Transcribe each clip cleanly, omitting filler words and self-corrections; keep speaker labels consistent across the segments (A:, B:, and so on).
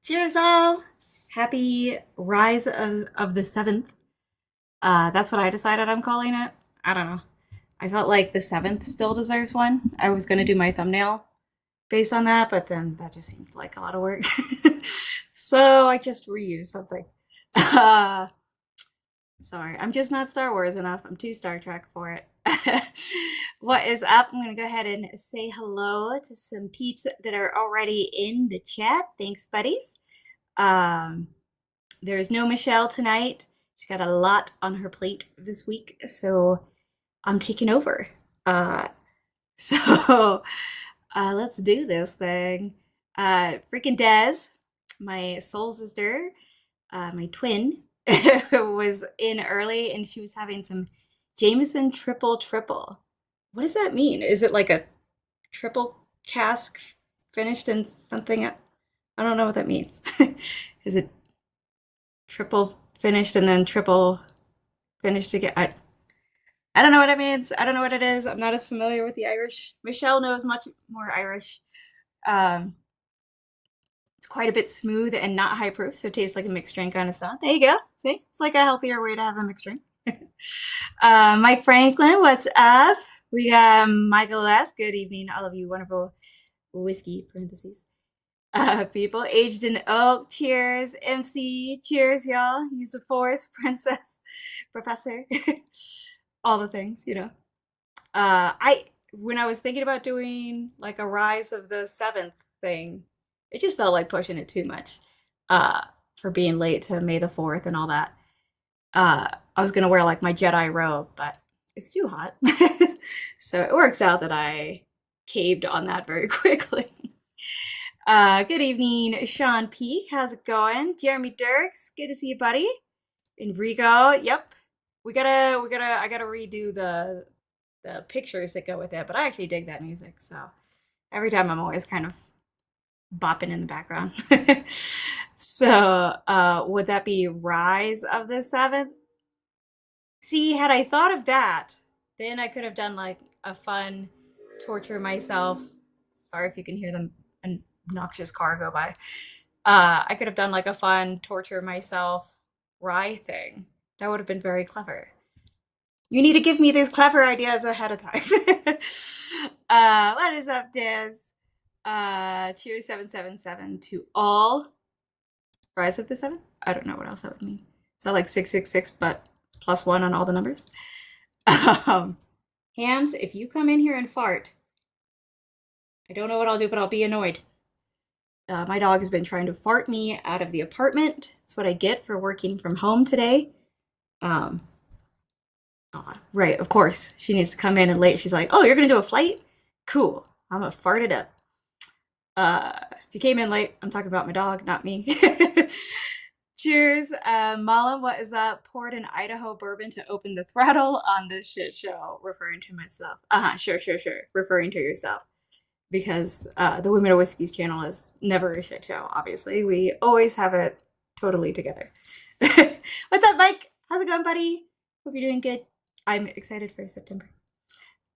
A: Cheers, all! Happy Rise of the Seventh. That's what I decided I'm calling it. I don't know. I felt like the seventh still deserves one. I was gonna do my thumbnail based on that, but then that just seemed like a lot of work. So I just reused something. Uh, Sorry, I'm just not Star Wars enough. I'm too Star Trek for it. What is up? I'm gonna go ahead and say hello to some peeps that are already in the chat. Thanks, buddies. Um, there's no Michelle tonight. She's got a lot on her plate this week, so I'm taking over. Uh, so let's do this thing. Freaking Des, my soul sister, my twin, was in early and she was having some Jameson triple triple. What does that mean? Is it like a triple cask finished in something? I don't know what that means. Is it triple finished and then triple finished again? I don't know what it means. I don't know what it is. I'm not as familiar with the Irish. Michelle knows much more Irish. Um, it's quite a bit smooth and not high proof, so it tastes like a mixed drink on its own. There you go. See, it's like a healthier way to have a mixed drink. Mike Franklin, what's up? We got Michael S. Good evening, all of you wonderful whiskey parentheses people. Aged in Oak, cheers. MC, cheers, y'all. Use of Force, Princess, Professor, all the things, you know. I when I was thinking about doing like a Rise of the Seventh thing, it just felt like pushing it too much. Uh, for being late to May the 4th and all that. I was gonna wear like my Jedi robe, but it's too hot. So it works out that I caved on that very quickly. Good evening, Sean P. How's it going? Jeremy Dirks, good to see you, buddy. Enrico, yep. I gotta redo the pictures that go with it, but I actually dig that music, so every time I'm always kind of bopping in the background. So, would that be Rise of the Seventh? See, had I thought of that, then I could have done like a fun torture myself. Sorry if you can hear the obnoxious car go by. I could have done like a fun torture myself rye thing. That would have been very clever. You need to give me these clever ideas ahead of time. What is up, Diz? Cheers 777 to all. Rise of the Seven? I don't know what else that would mean. Is that like 666 but plus one on all the numbers? Hams, if you come in here and fart, I don't know what I'll do, but I'll be annoyed. My dog has been trying to fart me out of the apartment. That's what I get for working from home today. Um, right, of course. She needs to come in and late. She's like, "Oh, you're gonna do a flight? Cool. I'm gonna fart it up." If you came in late, I'm talking about my dog, not me. Cheers. Mala, what is up? Poured an Idaho bourbon to open the throttle on this shit show. Referring to myself. Sure. Referring to yourself. Because the Women of Whiskey's channel is never a shit show, obviously. We always have it totally together. What's up, Mike? How's it going, buddy? Hope you're doing good. I'm excited for September.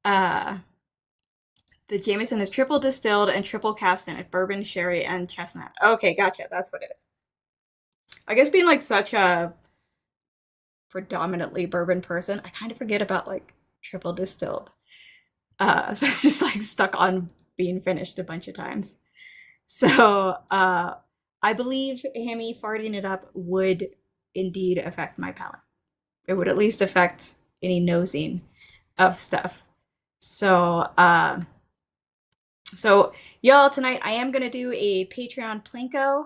A: The Jameson is triple distilled and triple cask finished, bourbon, sherry, and chestnut. Okay, gotcha. That's what it is. I guess being like such a predominantly bourbon person, I kind of forget about like triple distilled. So it's just like stuck on being finished a bunch of times. So I believe Hammy farting it up would indeed affect my palate. It would at least affect any nosing of stuff. So y'all, tonight I am gonna do a Patreon Plinko.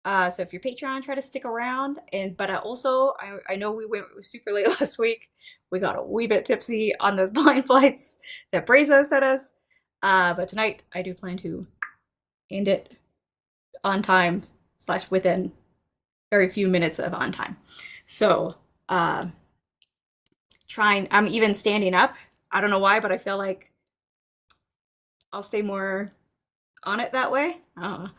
A: So if you're Patreon, try to stick around. But I know we went super late last week. We got a wee bit tipsy on those blind flights that Brazo sent us. But tonight I do plan to end it on time / within very few minutes of on time. So I'm even standing up. I don't know why, but I feel like I'll stay more on it that way. I don't know.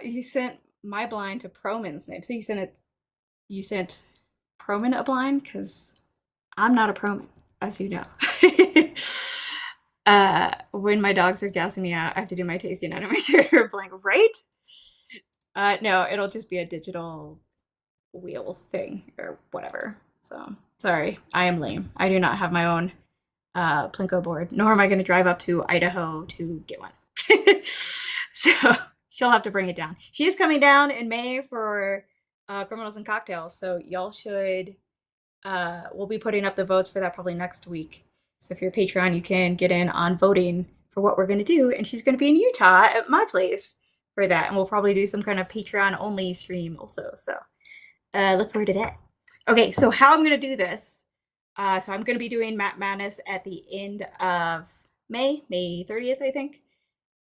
A: You sent my blind to Proman's name. So you sent Proman a blind? Because I'm not a Proman, as you know. When my dogs are gassing me out, I have to do my tasting out of my trailer blank, right? No, it'll just be a digital wheel thing or whatever. So sorry, I am lame. I do not have my own Plinko board, nor am I going to drive up to Idaho to get one. So she'll have to bring it down. She is coming down in May for Criminals and Cocktails. So y'all should, we'll be putting up the votes for that probably next week. So if you're a Patreon, you can get in on voting for what we're going to do. And she's going to be in Utah at my place for that. And we'll probably do some kind of Patreon only stream also. So look forward to that. Okay, so how I'm going to do this. So I'm going to be doing Matt Madness at the end of May 30th, I think.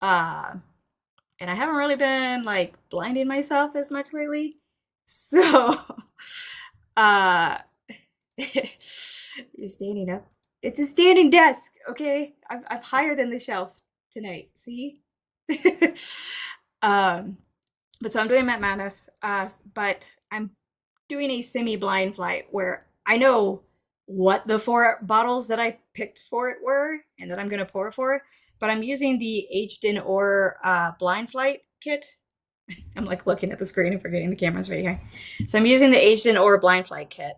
A: And I haven't really been like blinding myself as much lately. So, you're standing up. It's a standing desk, okay? I'm higher than the shelf tonight. See? But so I'm doing Matt Madness, but I'm doing a semi-blind flight where I know what the 4 bottles that I picked for it were and that I'm going to pour for, but I'm using the Aged Or blind flight kit. I'm like looking at the screen and forgetting the camera's right here. So I'm using the Aged Or blind flight kit.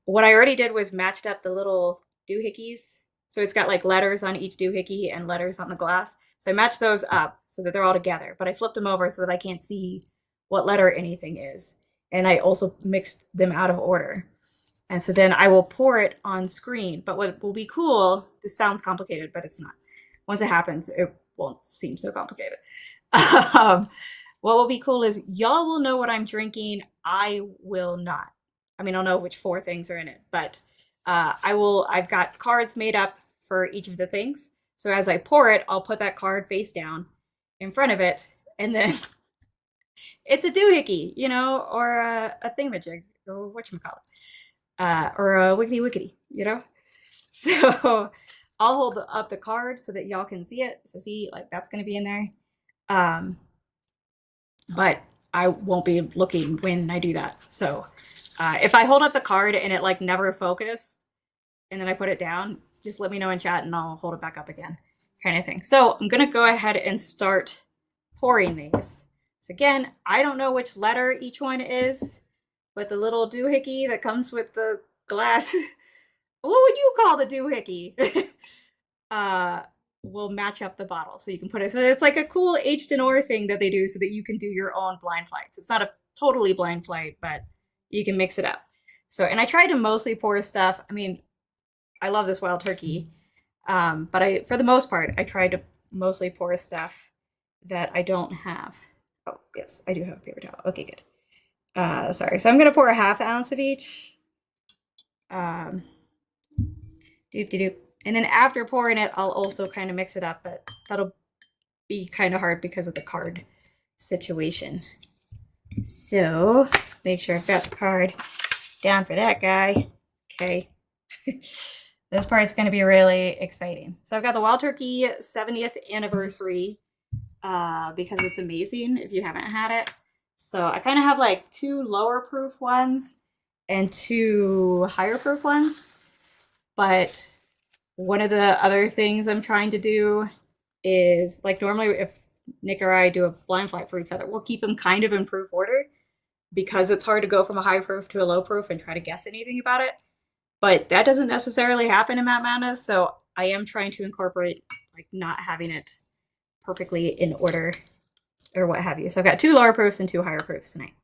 A: What I already did was matched up the little doohickeys. So it's got like letters on each doohickey and letters on the glass. So I matched those up so that they're all together, but I flipped them over so that I can't see what letter anything is. And I also mixed them out of order. And so then I will pour it on screen. But what will be cool, this sounds complicated, but it's not. Once it happens, it won't seem so complicated. What will be cool is y'all will know what I'm drinking. I will not. I mean, I'll know which 4 things are in it, but I've got cards made up for each of the things. So as I pour it, I'll put that card face down in front of it. And then it's a doohickey, you know, or a thingamajig, or whatchamacallit. Or a wickety wickety, you know? So I'll hold up the card so that y'all can see it. So see, like that's going to be in there. But I won't be looking when I do that. So if I hold up the card and it like never focus and then I put it down, just let me know in chat and I'll hold it back up again, kind of thing. So I'm going to go ahead and start pouring these. So again, I don't know which letter each one is, but the little doohickey that comes with the glass, what would you call the doohickey? Will match up the bottle. So you can put it, so it's like a cool H&R thing that they do so that you can do your own blind flights. It's not a totally blind flight, but you can mix it up. So, and I try to mostly pour stuff. I mean, I love this wild turkey. But for the most part, I try to mostly pour stuff that I don't have. Oh, yes, I do have a paper towel. Okay, good. Sorry, so I'm going to pour a ½ ounce of each. Doop de doop. And then after pouring it, I'll also kind of mix it up, but that'll be kind of hard because of the card situation. So make sure I've got the card down for that guy. Okay. This part's going to be really exciting. So I've got the Wild Turkey 70th anniversary because it's amazing if you haven't had it. So I kind of have like 2 lower proof ones and 2 higher proof ones. But one of the other things I'm trying to do is, like, normally if Nick or I do a blind flight for each other, we'll keep them kind of in proof order because it's hard to go from a high proof to a low proof and try to guess anything about it. But that doesn't necessarily happen in Matt Madness, so I am trying to incorporate like not having it perfectly in order or what have you. So I've got 2 lower proofs and 2 higher proofs tonight.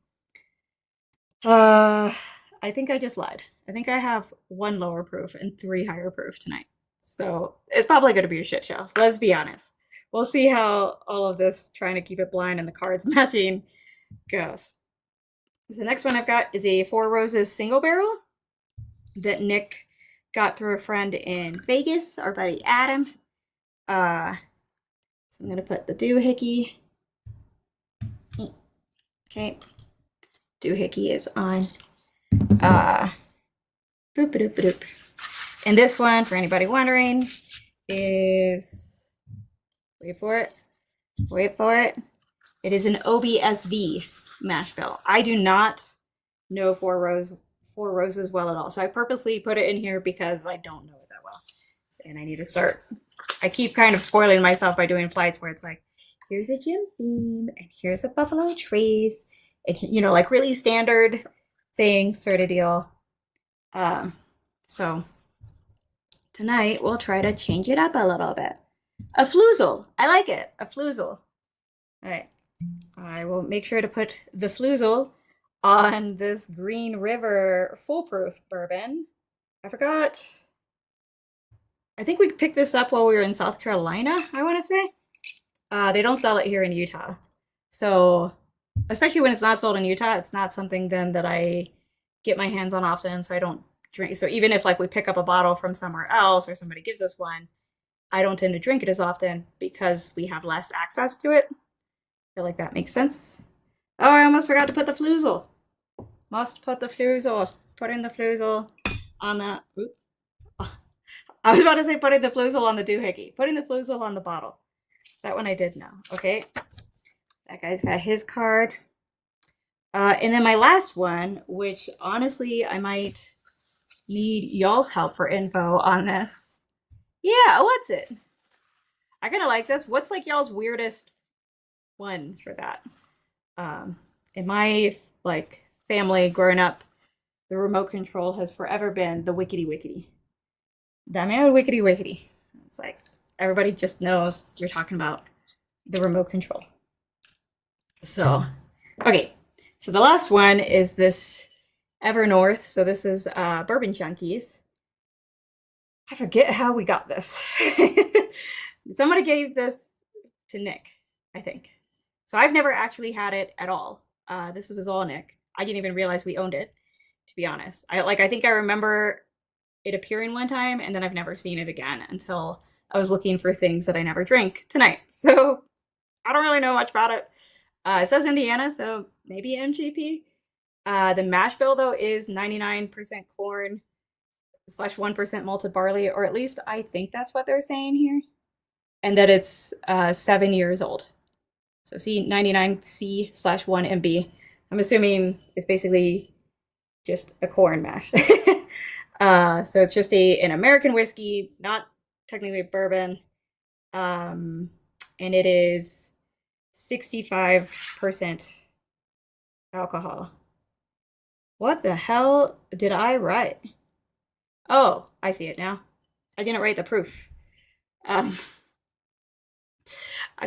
A: I think I just lied. I think I have 1 lower proof and 3 higher proof tonight. So it's probably going to be a shit show. Let's be honest. We'll see how all of this trying to keep it blind and the cards matching goes. So the next one I've got is a 4 Roses single barrel that Nick got through a friend in Vegas, our buddy Adam. So I'm going to put the doohickey. Okay. Doohickey is on. Boop-a-doop-a-doop. And this one, for anybody wondering, is, wait for it, it is an OBSV mash bill. I do not know Four Roses well at all, so I purposely put it in here because I don't know it that well. And I need to start, I keep kind of spoiling myself by doing flights where it's like, here's a Jim Beam, and here's a Buffalo Trace, and like really standard thing sort of deal. Um, so tonight we'll try to change it up a little bit. A fluzel. I like it. A fluzel. All right. I will make sure to put the fluzel on this Green River Foolproof bourbon. I forgot. I think we picked this up while we were in South Carolina, I want to say. They don't sell it here in Utah. So, especially when it's not sold in Utah, it's not something then that I get my hands on often, so I don't drink. So even if like we pick up a bottle from somewhere else or somebody gives us one, I don't tend to drink it as often because we have less access to it. I feel like that makes sense. Oh, I almost forgot to put the fluzel. Must put the fluzel. Put in the fluzel on the. Oops. I was about to say putting the fluzel on the doohickey. Putting the fluzel on the bottle. That one I did know. Okay. That guy's got his card. And then my last one, which honestly I might need y'all's help for info on this. Yeah, what's it? I kind of like this. What's like y'all's weirdest one for that? In my like family growing up, the remote control has forever been the wickety wickety. Dame el wickety wickety. It's like everybody just knows you're talking about the remote control. So, okay. So the last one is this Evernorth. So this is Bourbon Junkies. I forget how we got this. Somebody gave this to Nick, I think. So I've never actually had it at all. This was all Nick. I didn't even realize we owned it, to be honest. I think I remember it appearing one time, and then I've never seen it again until I was looking for things that I never drink tonight. So I don't really know much about it. It says Indiana, so maybe MGP. The mash bill, though, is 99% corn / 1% malted barley, or at least I think that's what they're saying here. And that it's 7 years old. So C 99C / 1MB. I'm assuming it's basically just a corn mash. So it's just an American whiskey, not technically bourbon. And it is 65% alcohol. What the hell did I write? Oh, I see it now. I didn't write the proof. I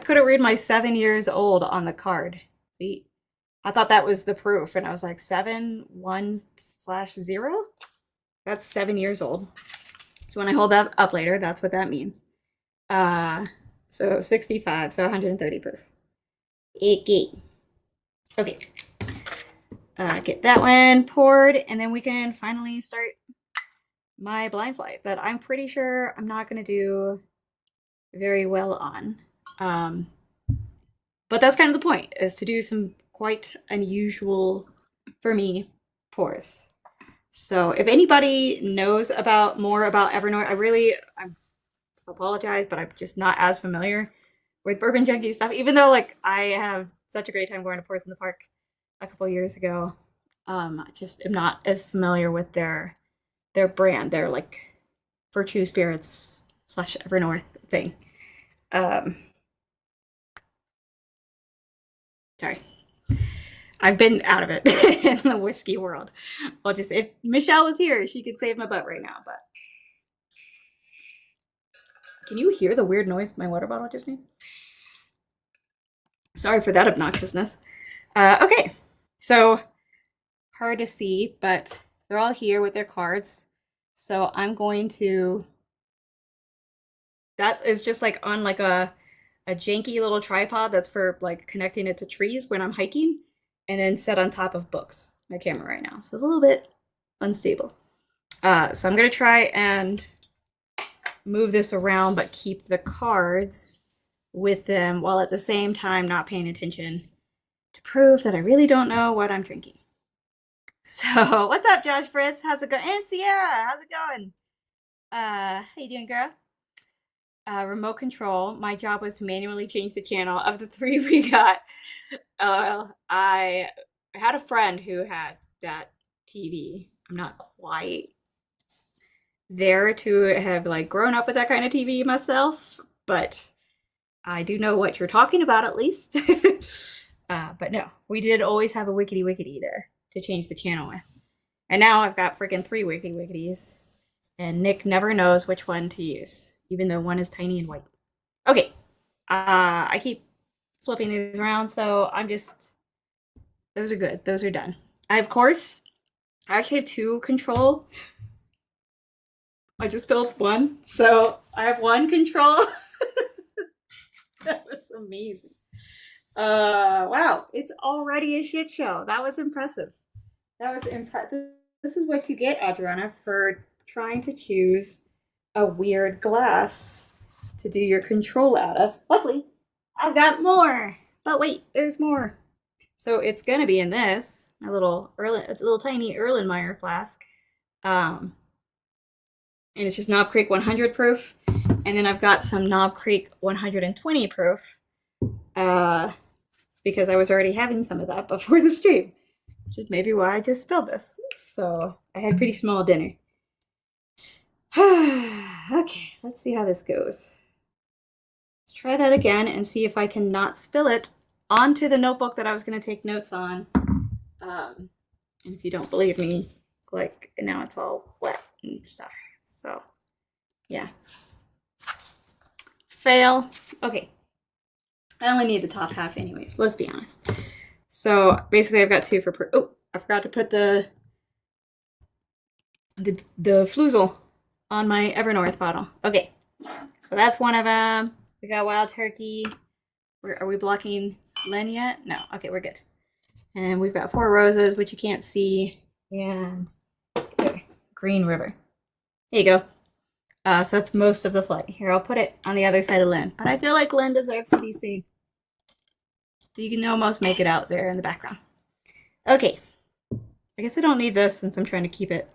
A: couldn't read my 7 years old on the card. See, I thought that was the proof, and I was like 7 1/0. That's 7 years old. So when I hold that up later, that's what that means. So 65, so 130 proof. Okay. Okay. Get that one poured, and then we can finally start my blind flight that I'm pretty sure I'm not going to do very well on. But that's kind of the point, is to do some quite unusual, for me, pours. So if anybody knows more about Evernorth, I apologize, but I'm just not as familiar with Bourbon Junkie stuff, even though like I have such a great time going to Ports in the Park a couple years ago. I just am not as familiar with their brand, their like Virtue Spirits / Evernorth thing. Sorry. I've been out of it in the whiskey world. Well, just if Michelle was here, she could save my butt right now, but can you hear the weird noise my water bottle just made? Sorry for that obnoxiousness. Okay, so hard to see, but they're all here with their cards. So I'm going to, that is just like on like a janky little tripod that's for like connecting it to trees when I'm hiking, and then set on top of books, my camera right now. So it's a little bit unstable. So I'm gonna try and move this around, but keep the cards with them while at the same time not paying attention to prove that I really don't know what I'm drinking. So what's up, Josh Fritz? How's it going? And Sierra, how's it going? How you doing, girl? Remote control. My job was to manually change the channel of the 3 we got. I had a friend who had that TV. I'm not quite there to have like grown up with that kind of TV myself, but I do know what you're talking about at least. But no, we did always have a wickety wickety there to change the channel with. And now I've got freaking 3 wickety wicketies. And Nick never knows which one to use, even though one is tiny and white. Okay. I keep flipping these around, so I'm just... Those are good. Those are done. I, of course, I actually have 2 control. I just built 1, so I have 1 control. That was amazing. Wow, it's already a shit show. That was impressive. That was impressive. This is what you get, Adriana, for trying to choose a weird glass to do your control out of. Luckily, I've got more. But wait, there's more. So it's gonna be in this, my little tiny Erlenmeyer flask. And it's just Knob Creek 100 proof. And then I've got some Knob Creek 120 proof. Because I was already having some of that before the stream, which is maybe why I just spilled this. So I had a pretty small dinner. Okay, let's see how this goes. Let's try that again and see if I can not spill it onto the notebook that I was going to take notes on. And if you don't believe me, like now it's all wet and stuff. So yeah. Fail. Okay. I only need the top half anyways, let's be honest. So basically I've got 2 for oh, I forgot to put the Fluzel on my Evernorth bottle. Okay, so that's one of them. We got Wild Turkey. Are we blocking Len yet? No, okay, we're good. And we've got 4 Roses, which you can't see, and there, Green River. There you go. So that's most of the flight. Here, I'll put it on the other side of Lynn. But I feel like Lynn deserves to be seen. You can almost make it out there in the background. Okay. I guess I don't need this since I'm trying to keep it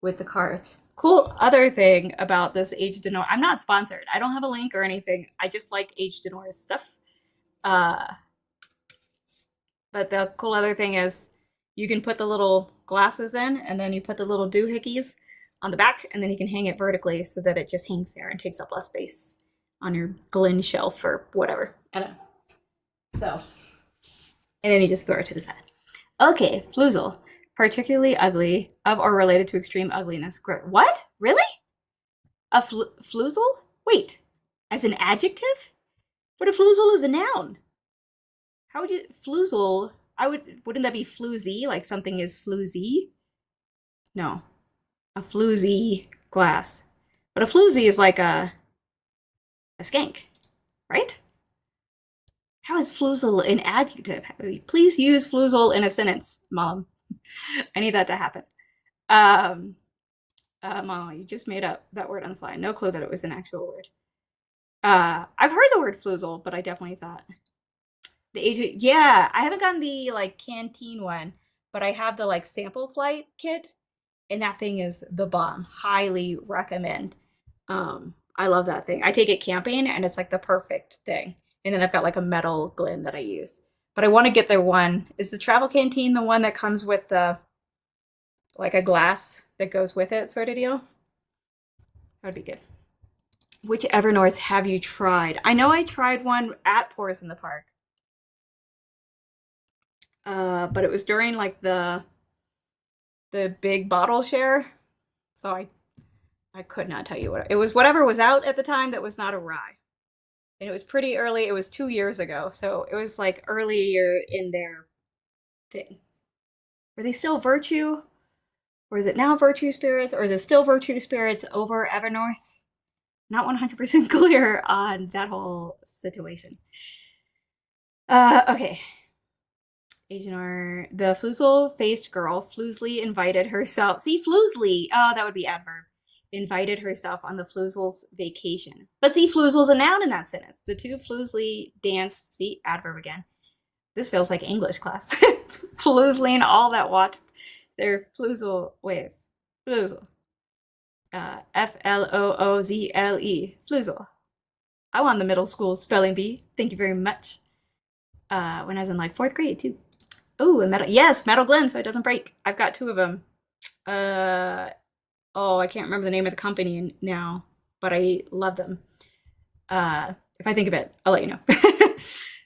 A: with the cards. Cool other thing about this Age de Noir. I'm not sponsored. I don't have a link or anything. I just like Age de Noir's stuff. But the cool other thing is you can put the little glasses in, and then you put the little doohickeys on the back, and then you can hang it vertically so that it just hangs there and takes up less space on your Glen shelf or whatever. I don't know. So, and then you just throw it to the side. Okay, Fluzel. Particularly ugly, of or related to extreme ugliness. What? Really? A Fluzel? Wait, as an adjective? But a Fluzel is a noun. How would you... Fluzel... Wouldn't that be floozy? Like something is floozy? No. A floozy glass. But a floozy is like a skank, right? How is fluzel an adjective? Please use fluzel in a sentence, Mom. I need that to happen. Mom, you just made up that word on the fly. No clue that it was an actual word. I've heard the word fluzel, but I definitely thought the agent. Yeah, I haven't gotten the like canteen one, but I have the like sample flight kit. And that thing is the bomb. Highly recommend. I love that thing. I take it camping and it's like the perfect thing. And then I've got like a metal Glen that I use. But I want to get their one. Is the travel canteen the one that comes with the like a glass that goes with it sort of deal? That would be good. Which Evernorths have you tried? I know I tried one at Pours in the Park. But it was during like the big bottle share. So I could not tell you what it was. Whatever was out at the time that was not a rye. And it was pretty early. It was 2 years ago. So it was like earlier in their thing. Were they still Virtue? Or is it now Virtue Spirits? Or is it still Virtue Spirits over Evernorth? Not 100% clear on that whole situation. Okay. Agenor, the Fluzel-faced girl, Flusely invited herself. See, Flusely. Oh, that would be adverb. Invited herself on the Fluzel's vacation. But see, Fluzel's a noun in that sentence. The 2 Flusely danced. See, adverb again. This feels like English class. Flusling all that watched their Fluzel ways. Fluzel. Floozle. Fluzel. I won the middle school spelling bee. Thank you very much. When I was in like 4th grade too. Oh, a metal. Yes, metal Glen, so it doesn't break. I've got 2 of them. Oh, I can't remember the name of the company now, but I love them. If I think of it, I'll let you know.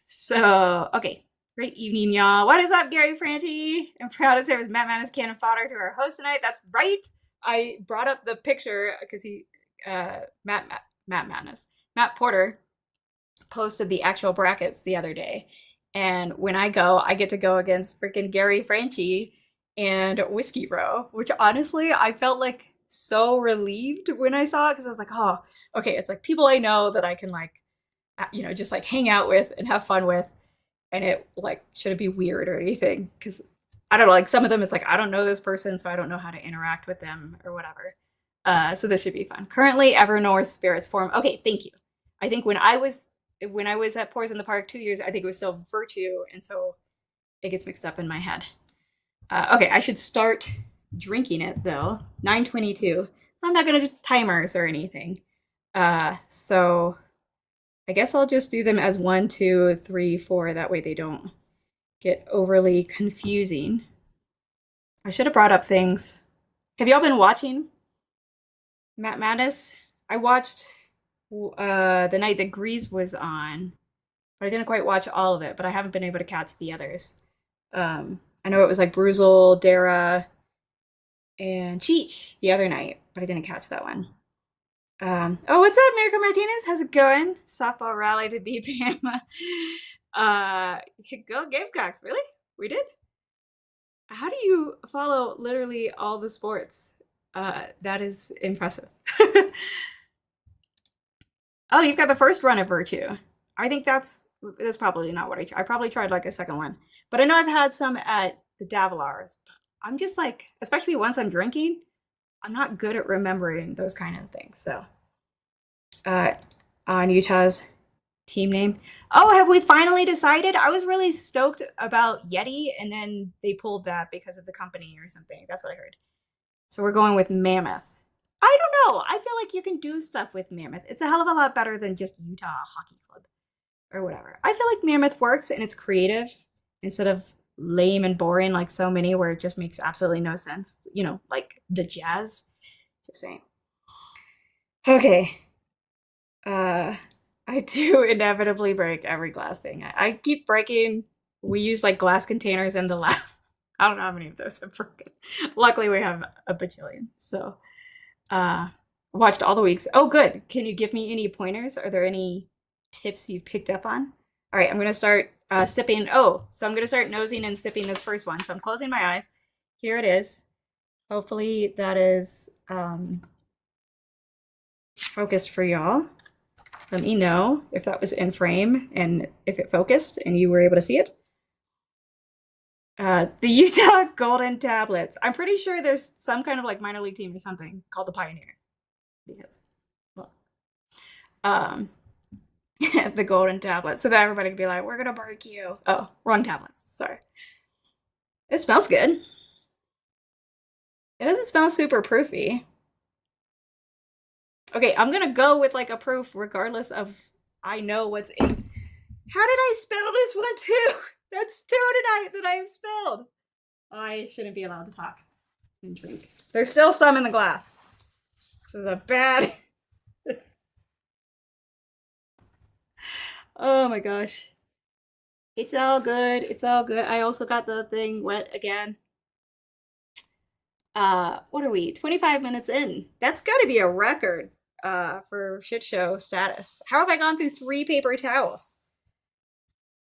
A: So, okay. Great evening, y'all. What is up, Gary Franchi? I'm proud to serve as Matt Manus cannon fodder to our host tonight. That's right. I brought up the picture because Matt Manus, Matt Porter posted the actual brackets the other day. And when I go, I get to go against freaking Gary Franchi and Whiskey Row, which honestly, I felt like so relieved when I saw it because I was like, oh, okay, it's like people I know that I can like, just like hang out with and have fun with. And it like shouldn't be weird or anything because I don't know, like some of them, it's like I don't know this person, so I don't know how to interact with them or whatever. So this should be fun. Currently, Evernorth Spirits form. Okay, thank you. I think when I was at Pours in the Park 2 years, I think it was still Virtue, and so it gets mixed up in my head. Okay, I should start drinking it though. 9:22. I'm not gonna do timers or anything. So I guess I'll just do them as 1, 2, 3, 4. That way they don't get overly confusing. I should have brought up things. Have y'all been watching Matt Madness? I watched the night that Grease was on, but I didn't quite watch all of it. But I haven't been able to catch the others. I know it was like Bruzel, Dara, and Cheech the other night, but I didn't catch that one. Oh, what's up, Miracle Martinez? How's it going? Softball rally to beat Bama. Go Gamecocks! Really? We did? How do you follow literally all the sports? That is impressive. Oh, you've got the first run of Virtue. I think that's probably not what I tried. I probably tried like a second one, but I know I've had some at the Davilars. I'm just like, especially once I'm drinking, I'm not good at remembering those kind of things. So, uh, on Utah's team name. Oh, have we finally decided? I was really stoked about Yeti, and then they pulled that because of the company or something. That's what I heard. So we're going with Mammoth. I don't know. I feel like you can do stuff with Mammoth. It's a hell of a lot better than just Utah Hockey Club or whatever. I feel like Mammoth works and it's creative instead of lame and boring like so many where it just makes absolutely no sense. Like the Jazz. Just saying. Okay. Uh I do inevitably break every glass thing. I keep breaking. We use like glass containers in the lab. I don't know how many of those I've broken. Luckily, we have a bajillion. So, watched all the weeks. Oh, good. Can you give me any pointers? Are there any tips you've picked up on? All right, I'm gonna start sipping. Oh, so I'm gonna start nosing and sipping this first one. So I'm closing my eyes. Here it is. Hopefully that is focused for y'all. Let me know if that was in frame and if it focused and you were able to see it. The Utah Golden Tablets. I'm pretty sure there's some kind of like minor league team or something called the Pioneers. Because, well, um, the Golden Tablets. So that everybody can be like, we're going to break you. Oh, wrong tablets. Sorry. It smells good. It doesn't smell super proofy. Okay, I'm going to go with like a proof regardless of I know what's in. How did I spell this one too? That's two tonight that I've spelled. I shouldn't be allowed to talk and drink. There's still some in the glass. This is a bad. Oh my gosh. It's all good. It's all good. I also got the thing wet again. What are we? 25 minutes in. That's got to be a record for shit show status. How have I gone through 3 paper towels?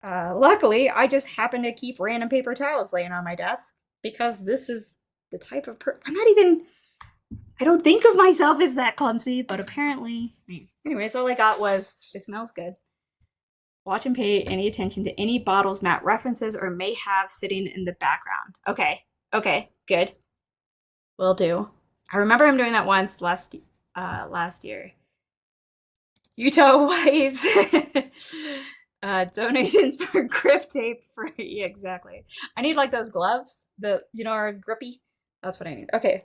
A: Luckily, I just happen to keep random paper towels laying on my desk because this is the type of I'm not even. I don't think of myself as that clumsy, but apparently. Anyways, all I got was it smells good. Watch and pay any attention to any bottles Matt references or may have sitting in the background. Okay, good. Will do. I remember him doing that once last year. Utah Waves. Donations for grip tape for yeah, exactly. I need like those gloves that are grippy. That's what I need. Okay.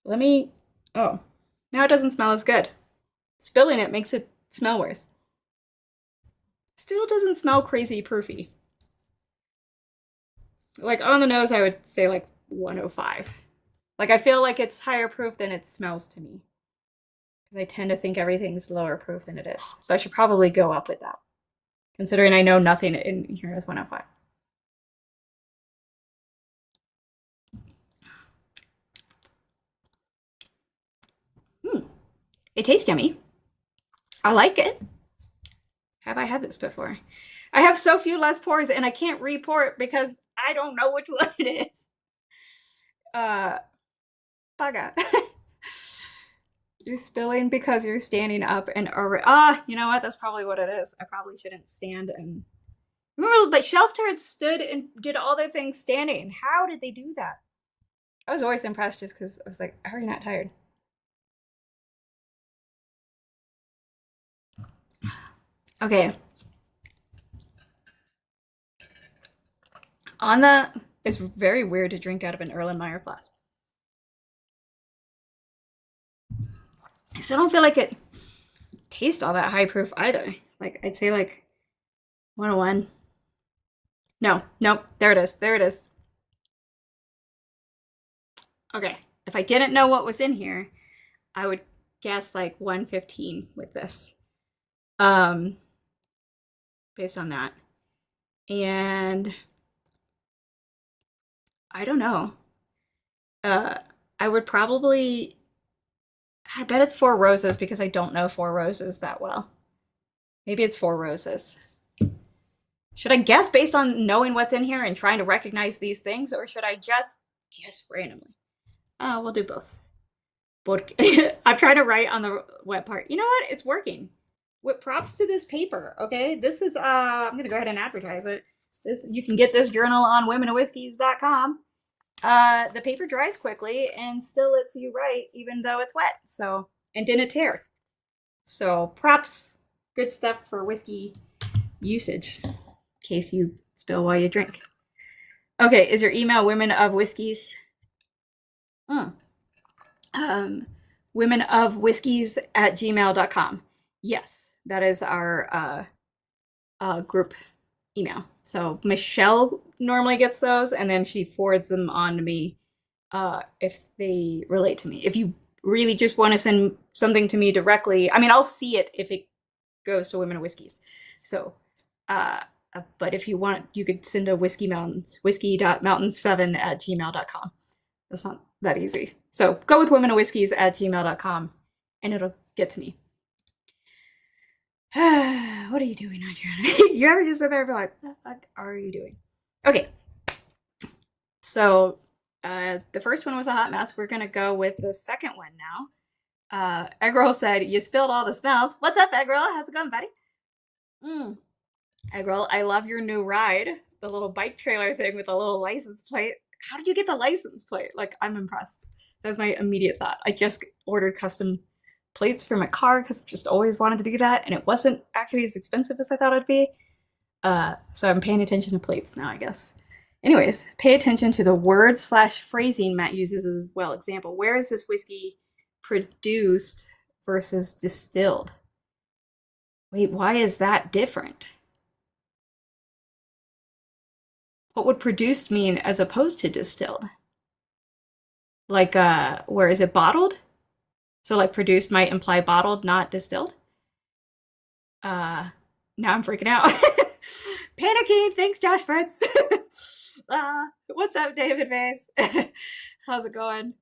A: Let me oh. Now it doesn't smell as good. Spilling it makes it smell worse. Still doesn't smell crazy proofy. Like on the nose, I would say like 105. Like I feel like it's higher proof than it smells to me. because I tend to think everything's lower proof than it is. So I should probably go up with that, considering I know nothing in here is 105. It tastes yummy. I like it. Have I had this before? I have so few less pours and I can't re-pour it because I don't know which one it is. Baga. You're spilling because you're standing up and over. You know what? That's probably what it is. I probably shouldn't stand and. Remember, but shelf turds stood and did all their things standing. How did they do that? I was always impressed just because I was like, how are you not tired? Okay. It's very weird to drink out of an Erlenmeyer flask. I still don't feel like it tastes all that high proof either. Like, I'd say like 101. No, nope. There it is. There it is. Okay. If I didn't know what was in here, I would guess like 115 with this. Based on that. And I don't know. Uh, I would probably. I bet it's Four Roses because I don't know Four Roses that well. Maybe it's Four Roses. Should I guess based on knowing what's in here and trying to recognize these things, or should I just guess randomly? We'll do both. I'm trying to write on the wet part. You know what? It's working. With props to this paper, okay? This is I'm gonna go ahead and advertise it. This you can get this journal on womenofwhiskies.com. The paper dries quickly and still lets you write even though it's wet. So and didn't tear. So props, good stuff for whiskey usage. In case you spill while you drink. Okay, is your email women of whiskeys? Women of whiskeys at gmail.com. Yes, that is our group email. So Michelle normally gets those, and then she forwards them on to me if they relate to me. If you really just want to send something to me directly, I mean, I'll see it if it goes to Women of Whiskeys. So, but if you want, you could send a whiskey.mountain7 at gmail.com. That's not that easy. So go with Women of Whiskeys at gmail.com and it'll get to me. What are you doing, Adriana? You ever just sit there and be like, what the fuck are you doing? Okay. So the first one was a hot mess. We're going to go with the second one now. Eggroll said, you spilled all the smells. What's up, Eggroll? How's it going, buddy? Eggroll, I love your new ride. The little bike trailer thing with a little license plate. How did you get the license plate? Like, I'm impressed. That's my immediate thought. I just ordered custom plates for my car because I've just always wanted to do that, and it wasn't actually as expensive as I thought it'd be. So I'm paying attention to plates now, I guess. Anyways, pay attention to the word/phrasing Matt uses as well. Example, where is this whiskey produced versus distilled? Wait, why is that different? What would produced mean as opposed to distilled? Like, where is it bottled? So like produced might imply bottled, not distilled. Now I'm freaking out. Panicking. Thanks, Josh Fritz. What's up, David Mays? How's it going?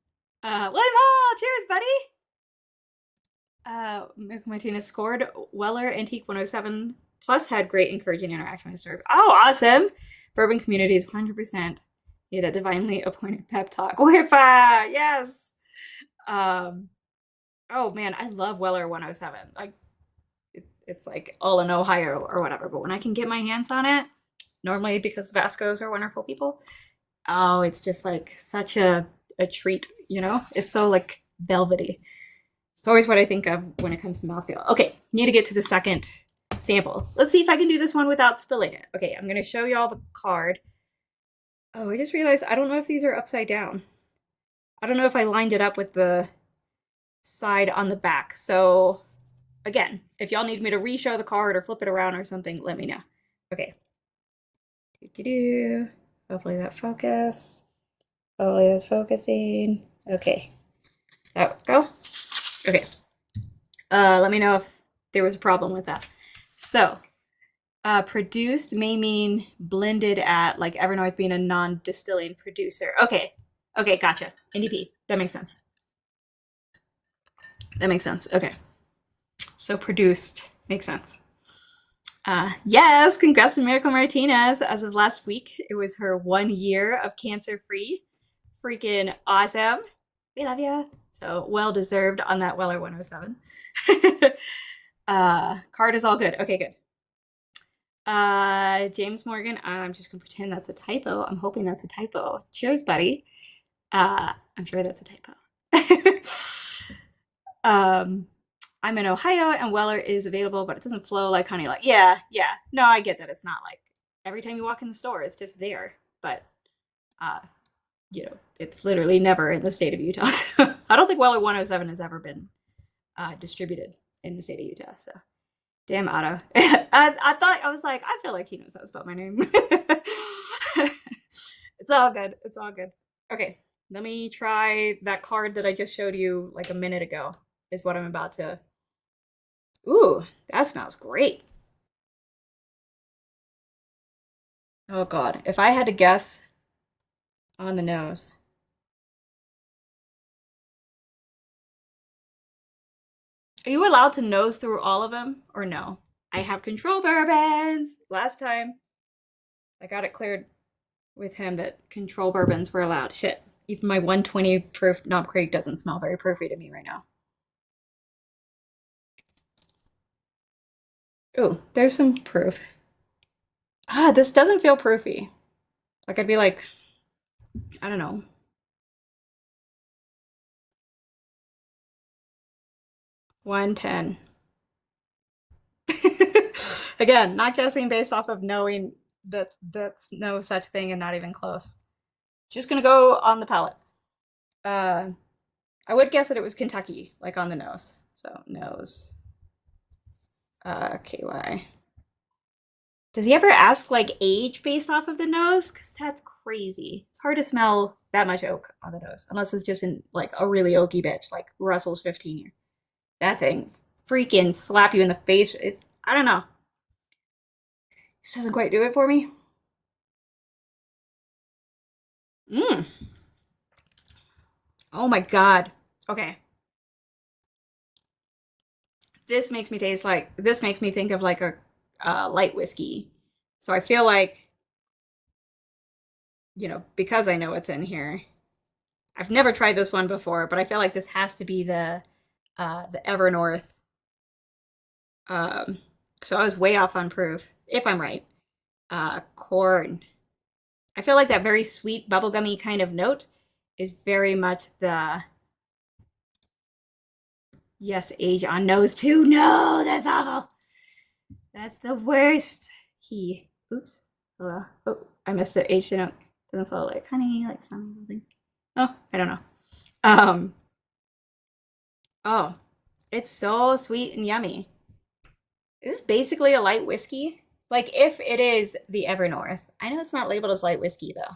A: William Hall, cheers, buddy. Michael Martinez scored Weller Antique 107 plus had great encouraging interaction with serve. Oh, awesome. Bourbon communities 100% need a divinely appointed pep talk. Whippa, yes. Oh man, I love Weller 107. Like it's like all in Ohio or whatever, but when I can get my hands on it, normally because Vascos are wonderful people, oh, it's just like such a treat, you know? It's so like velvety. It's always what I think of when it comes to mouthfeel. Okay, need to get to the second sample. Let's see if I can do this one without spilling it. Okay, I'm gonna show y'all the card. Oh, I just realized I don't know if these are upside down. I don't know if I lined it up with the side on the back. So again, if y'all need me to re-show the card or flip it around or something, let me know. Okay. Hopefully that focus. Hopefully that's focusing. Okay. There we go. Okay. Let me know if there was a problem with that. So, produced may mean blended at, like Evernorth being a non-distilling producer. Okay, okay, gotcha. NDP. That makes sense. That makes sense. Okay, so produced makes sense. Yes, congrats to Miracle Martinez. As of last week, it was her 1 year of cancer free. Freaking awesome. We love you. So well deserved on that Weller 107. Card is all good. Okay, good. James Morgan, I'm just gonna pretend that's a typo. I'm hoping that's a typo. Cheers, buddy. I'm sure that's a typo. um, I'm in Ohio and Weller is available, but it doesn't flow like honey. Like, yeah, yeah. No, I get that. It's not like every time you walk in the store, it's just there. But, uh, it's literally never in the state of Utah. So I don't think Weller 107 has ever been distributed in the state of Utah. So damn Otto. I thought I was like, I feel like he knows how to spell my name. It's all good. It's all good. Okay, let me try that card that I just showed you like a minute ago. Is what I'm about to. Ooh, that smells great. Oh God, if I had to guess on the nose, are you allowed to nose through all of them or no? I have control bourbons. Last time I got it cleared with him that control bourbons were allowed. Shit. Even my 120 proof Knob Creek doesn't smell very proofy to me right now. Ooh, there's some proof. This doesn't feel proofy. Like I'd be like, I don't know, 110. Again, not guessing based off of knowing that that's no such thing and not even close. Just gonna go on the palate. Uh, I would guess that it was Kentucky, like on the nose. So nose. KY. Does he ever ask like age based off of the nose? Because that's crazy. It's hard to smell that much oak on the nose, unless it's just in like a really oaky bitch, like Russell's 15 year. That thing freaking slap you in the face. It's I don't know. This doesn't quite do it for me. Mm. Oh my god. Okay. This makes me think of like a light whiskey. So I feel like because I know what's in here. I've never tried this one before, but I feel like this has to be the Evernorth. Um, so I was way off on proof, if I'm right. Corn. I feel like that very sweet bubblegummy kind of note is very much the yes age on nose too. No, that's awful. That's the worst. Oops. Oh, I missed it. Age doesn't flow like honey, like something. Oh, I don't know. Um, oh, it's so sweet and yummy. Is this basically a light whiskey? Like if it is the Evernorth. I know it's not labeled as light whiskey though.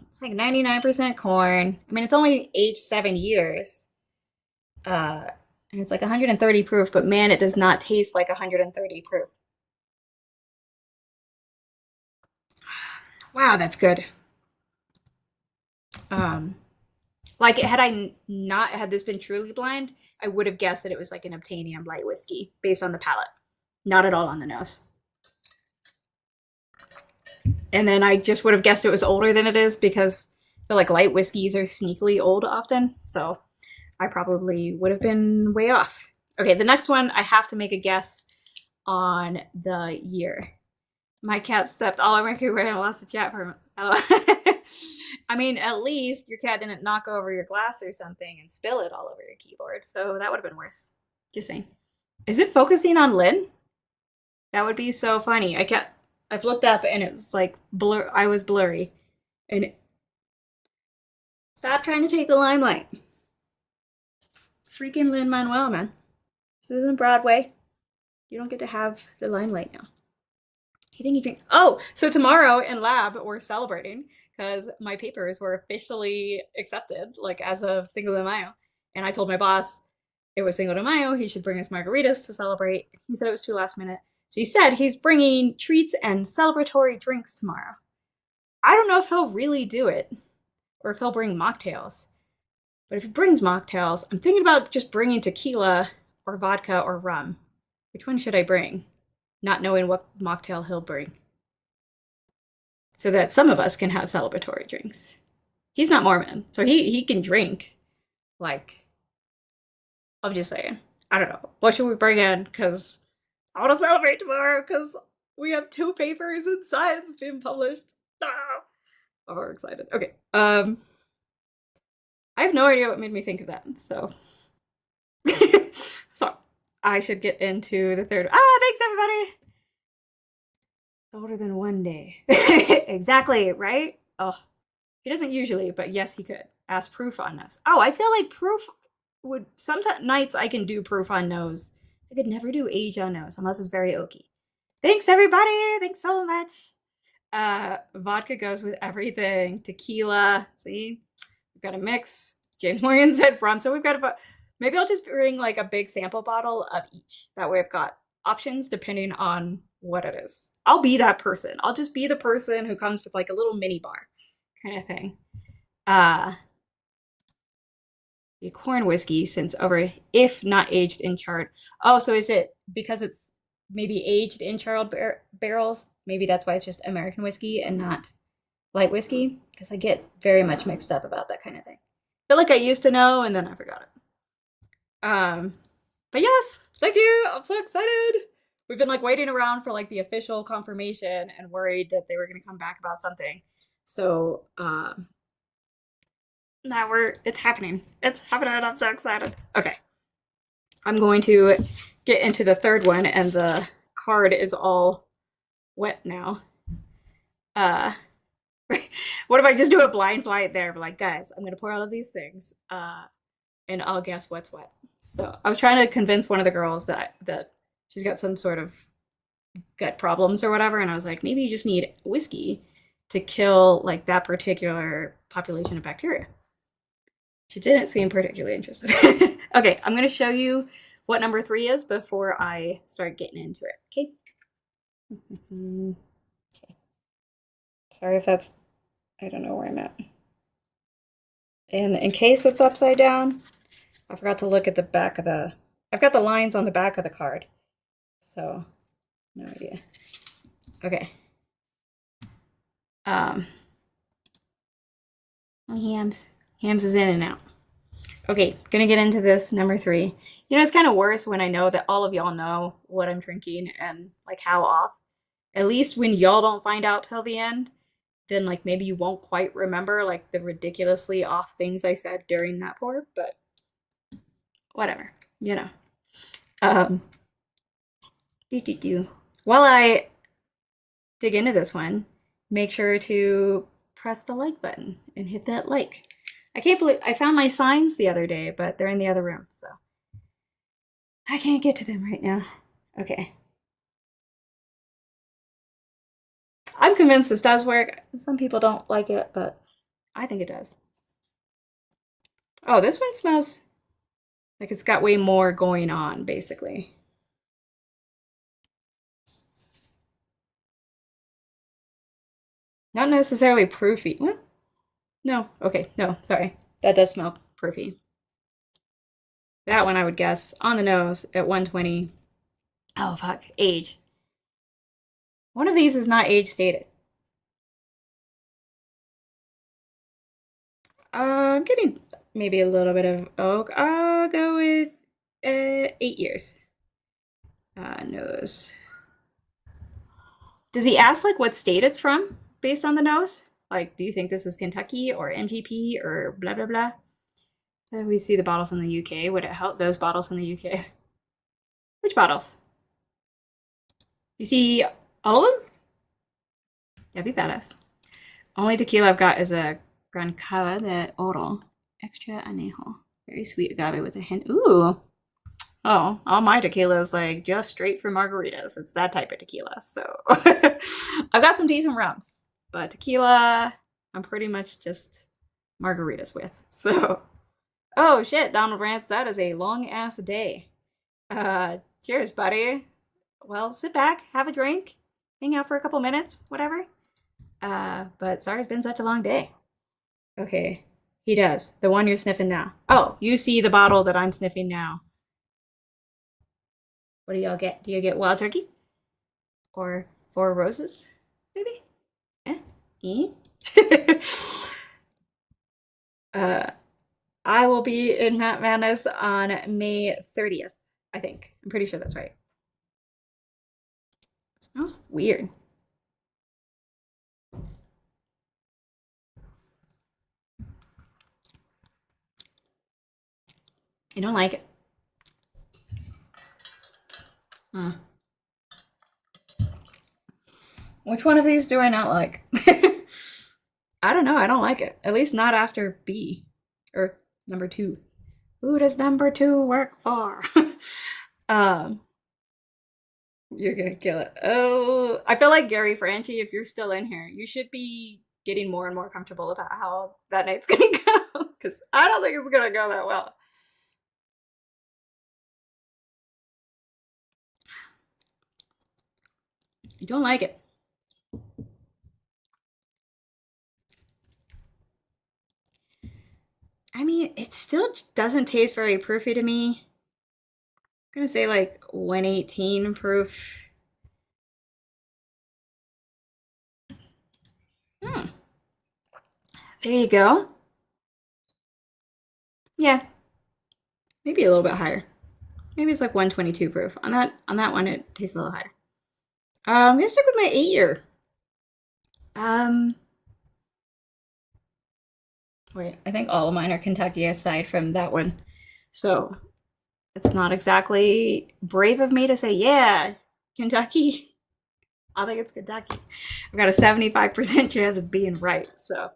A: It's like 99% corn. I mean, it's only aged 7 years. And it's like 130 proof, but man, it does not taste like 130 proof. Wow, that's good. Um, like had I not had this been truly blind, I would have guessed that it was like an Obtainium light whiskey based on the palate, not at all on the nose. And then I just would have guessed it was older than it is because I feel like light whiskeys are sneakily old often. So I probably would have been way off. Okay, the next one I have to make a guess on the year. My cat stepped all over my keyboard and lost the chat for I mean, at least your cat didn't knock over your glass or something and spill it all over your keyboard. So that would have been worse. Just saying. Is it focusing on Lynn? That would be so funny. I've looked up and it was like blur. I was blurry. And stop trying to take the limelight. Freaking Lin Manuel, man. This isn't Broadway. You don't get to have the limelight now. You think you can? Oh, so tomorrow in lab we're celebrating because my papers were officially accepted, like as of Cinco de Mayo. And I told my boss it was Cinco de Mayo. He should bring us margaritas to celebrate. He said it was too last minute. So he said he's bringing treats and celebratory drinks tomorrow. I don't know if he'll really do it or if he'll bring mocktails. But if he brings mocktails, I'm thinking about just bringing tequila or vodka or rum. Which one should I bring? Not knowing what mocktail he'll bring. So that some of us can have celebratory drinks. He's not Mormon, so he can drink. Like, I'm just saying. I don't know. What should we bring in? Because I want to celebrate tomorrow because we have 2 papers in science being published. Ah, I'm very excited. Okay. I have no idea what made me think of that. So, so I should get into the third. Thanks everybody. Older than one day. Exactly, right? Oh, he doesn't usually, but yes, he could. Ask proof on nose. Oh, I feel like proof would. Some nights I can do proof on nose. I could never do age on nose unless it's very oaky. Thanks everybody. Thanks so much. Vodka goes with everything. Tequila. See, we've got a mix. James Morgan said rum, so we've got about. Maybe I'll just bring like a big sample bottle of each. That way I've got options depending on what it is. I'll be that person. I'll just be the person who comes with like a little mini bar kind of thing. The corn whiskey since over, if not aged in charred. Oh, so is it because it's maybe aged in charred barrels? Maybe that's why it's just American whiskey and not light whiskey? Because I get very much mixed up about that kind of thing. I feel like I used to know and then I forgot it. But yes, thank you. I'm so excited. We've been like waiting around for like the official confirmation and worried that they were going to come back about something. So, now it's happening. It's happening. I'm so excited. Okay. I'm going to get into the third one and the card is all wet now. What if I just do a blind flight there? Like, guys, I'm going to pour all of these things, and I'll guess what's what. So I was trying to convince one of the girls that she's got some sort of gut problems or whatever, and I was like, maybe you just need whiskey to kill like that particular population of bacteria. She didn't seem particularly interested. Okay, I'm going to show you what number 3 is before I start getting into it. Okay. Okay. Sorry if that's, I don't know where I'm at. And in case it's upside down, I forgot to look at the back of the, I've got the lines on the back of the card. So, no idea. Okay. Hams is in and out. Okay, gonna get into this number 3. You know, it's kind of worse when I know that all of y'all know what I'm drinking and like how off. At least when y'all don't find out till the end, then like maybe you won't quite remember like the ridiculously off things I said during that pour, but whatever, you know. While I dig into this one, make sure to press the like button and hit that like. I can't believe I found my signs the other day, but they're in the other room, so I can't get to them right now. Okay. I'm convinced this does work. Some people don't like it, but I think it does. Oh, this one smells like it's got way more going on, basically. Not necessarily proofy. What? No. Okay. No, sorry. That does smell proofy. That one I would guess on the nose at 120. Oh, fuck. Age. One of these is not age stated. I'm getting maybe a little bit of oak. I'll go with 8 years. Nose. Does he ask like what state it's from based on the nose? Like, do you think this is Kentucky or MGP or blah blah blah? We see the bottles in the UK. Would it help those bottles in the UK? Which bottles? You see all of them? That'd be badass. Only tequila I've got is a Gran Cava de Oro. Extra anejo. Very sweet agave with a hint. Ooh. Oh, all my tequila is like just straight for margaritas. It's that type of tequila. So I've got some decent rums, but tequila, I'm pretty much just margaritas with. So, Oh shit, Donald Rance, that is a long ass day. Cheers, buddy. Well, sit back, have a drink, hang out for a couple minutes, whatever. But sorry it's been such a long day. Okay, he does. The one you're sniffing now. Oh, you see the bottle that I'm sniffing now. What do y'all get? Do you get wild turkey? Or four roses? Maybe? Eh? Eh? uh, I will be in Matt Madness on May 30th, I think. I'm pretty sure that's right. It smells weird. I don't like it. Hmm. Which one of these do I not like? I don't know. I don't like it. At least not after B or number two. Who does number two work for? um, you're gonna kill it. Oh, I feel like Gary Franchi. If you're still in here, you should be getting more and more comfortable about how that night's gonna go. Because I don't think it's gonna go that well. I don't like it. I mean, it still doesn't taste very proofy to me. I'm gonna say like 118 proof. Hmm. There you go. Yeah, maybe a little bit higher. Maybe it's like 122 proof. On that one, it tastes a little higher. I'm gonna stick with my 8 year. Um, wait, I think all of mine are Kentucky aside from that one. So it's not exactly brave of me to say, yeah, Kentucky. I think it's Kentucky. I've got a 75% chance of being right. So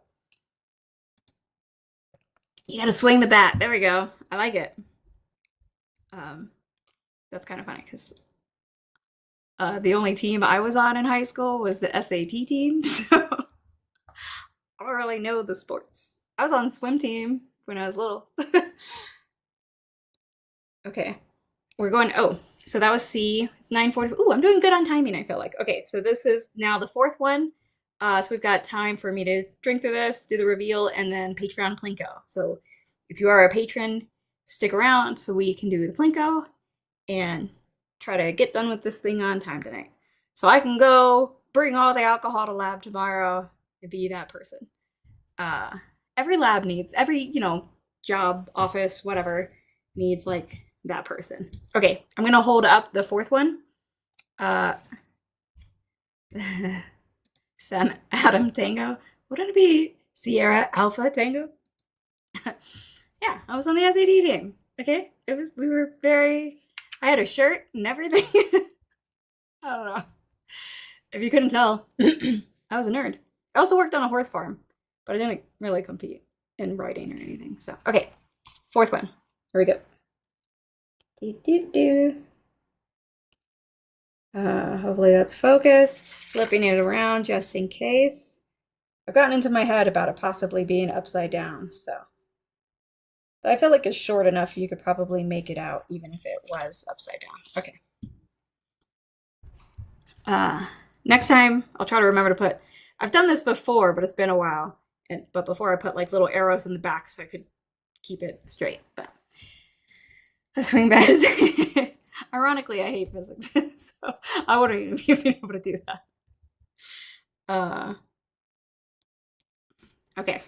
A: you got to swing the bat. There we go. I like it. Um, that's kind of funny because the only team I was on in high school was the SAT team. So I don't really know the sports. I was on the swim team when I was little. Okay. We're going, oh, so that was C. It's 9:40. Ooh, I'm doing good on timing, I feel like. Okay, so this is now the fourth one. So we've got time for me to drink through this, do the reveal, and then Patreon Plinko. So if you are a patron, stick around so we can do the Plinko and try to get done with this thing on time tonight. So I can go bring all the alcohol to lab tomorrow and be that person. Uh, every lab needs, every, job, office, whatever, needs like that person. Okay, I'm gonna hold up the fourth one. Uh, Sam Adam Tango. Wouldn't it be Sierra Alpha Tango? Yeah, I was on the SAT team. Okay, we were very. I had a shirt and everything. I don't know. If you couldn't tell, I was a nerd. I also worked on a horse farm, but I didn't really compete in writing or anything. So, okay, fourth one. Here we go. Do, do, do. Hopefully that's focused. Flipping it around just in case. I've gotten into my head about it possibly being upside down, so I feel like it's short enough you could probably make it out even if it was upside down. Okay. Next time I'll try to remember to put. I've done this before, but it's been a while. But before I put like little arrows in the back so I could keep it straight. But the swing bat is. Ironically, I hate physics, so I wouldn't even be able to do that. Okay.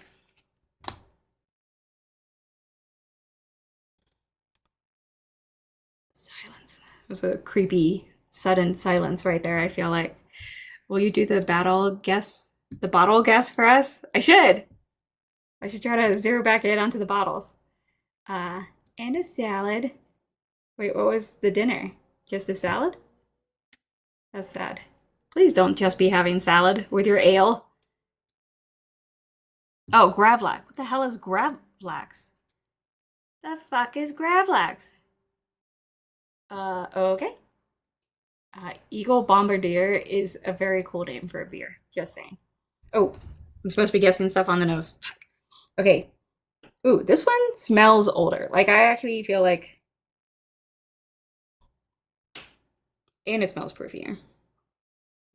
A: Silence. It was a creepy, sudden silence right there, I feel like. Will you do the battle guess? The bottle guess for us? I should. I should try to zero back in onto the bottles. And a salad. Wait, what was the dinner? Just a salad? That's sad. Please don't just be having salad with your ale. Oh, Gravlax. What the hell is Gravlax? The fuck is Gravlax? Okay. Eagle Bombardier is a very cool name for a beer. Just saying. Oh, I'm supposed to be guessing stuff on the nose. Okay. Ooh, this one smells older. Like I actually feel like, and it smells proofier.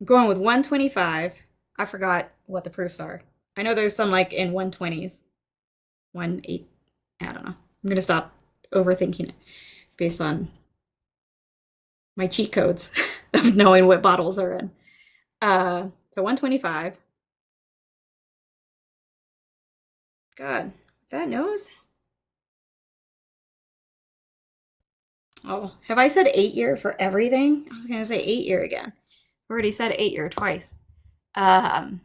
A: I'm going with 125. I forgot what the proofs are. I know there's some like in 120s, 1 8. I don't know. I'm gonna stop overthinking it based on my cheat codes of knowing what bottles are in. So 125. God, that nose. Oh, have I said 8 year for everything? I was gonna say 8 year again. Already said 8 year twice. Um,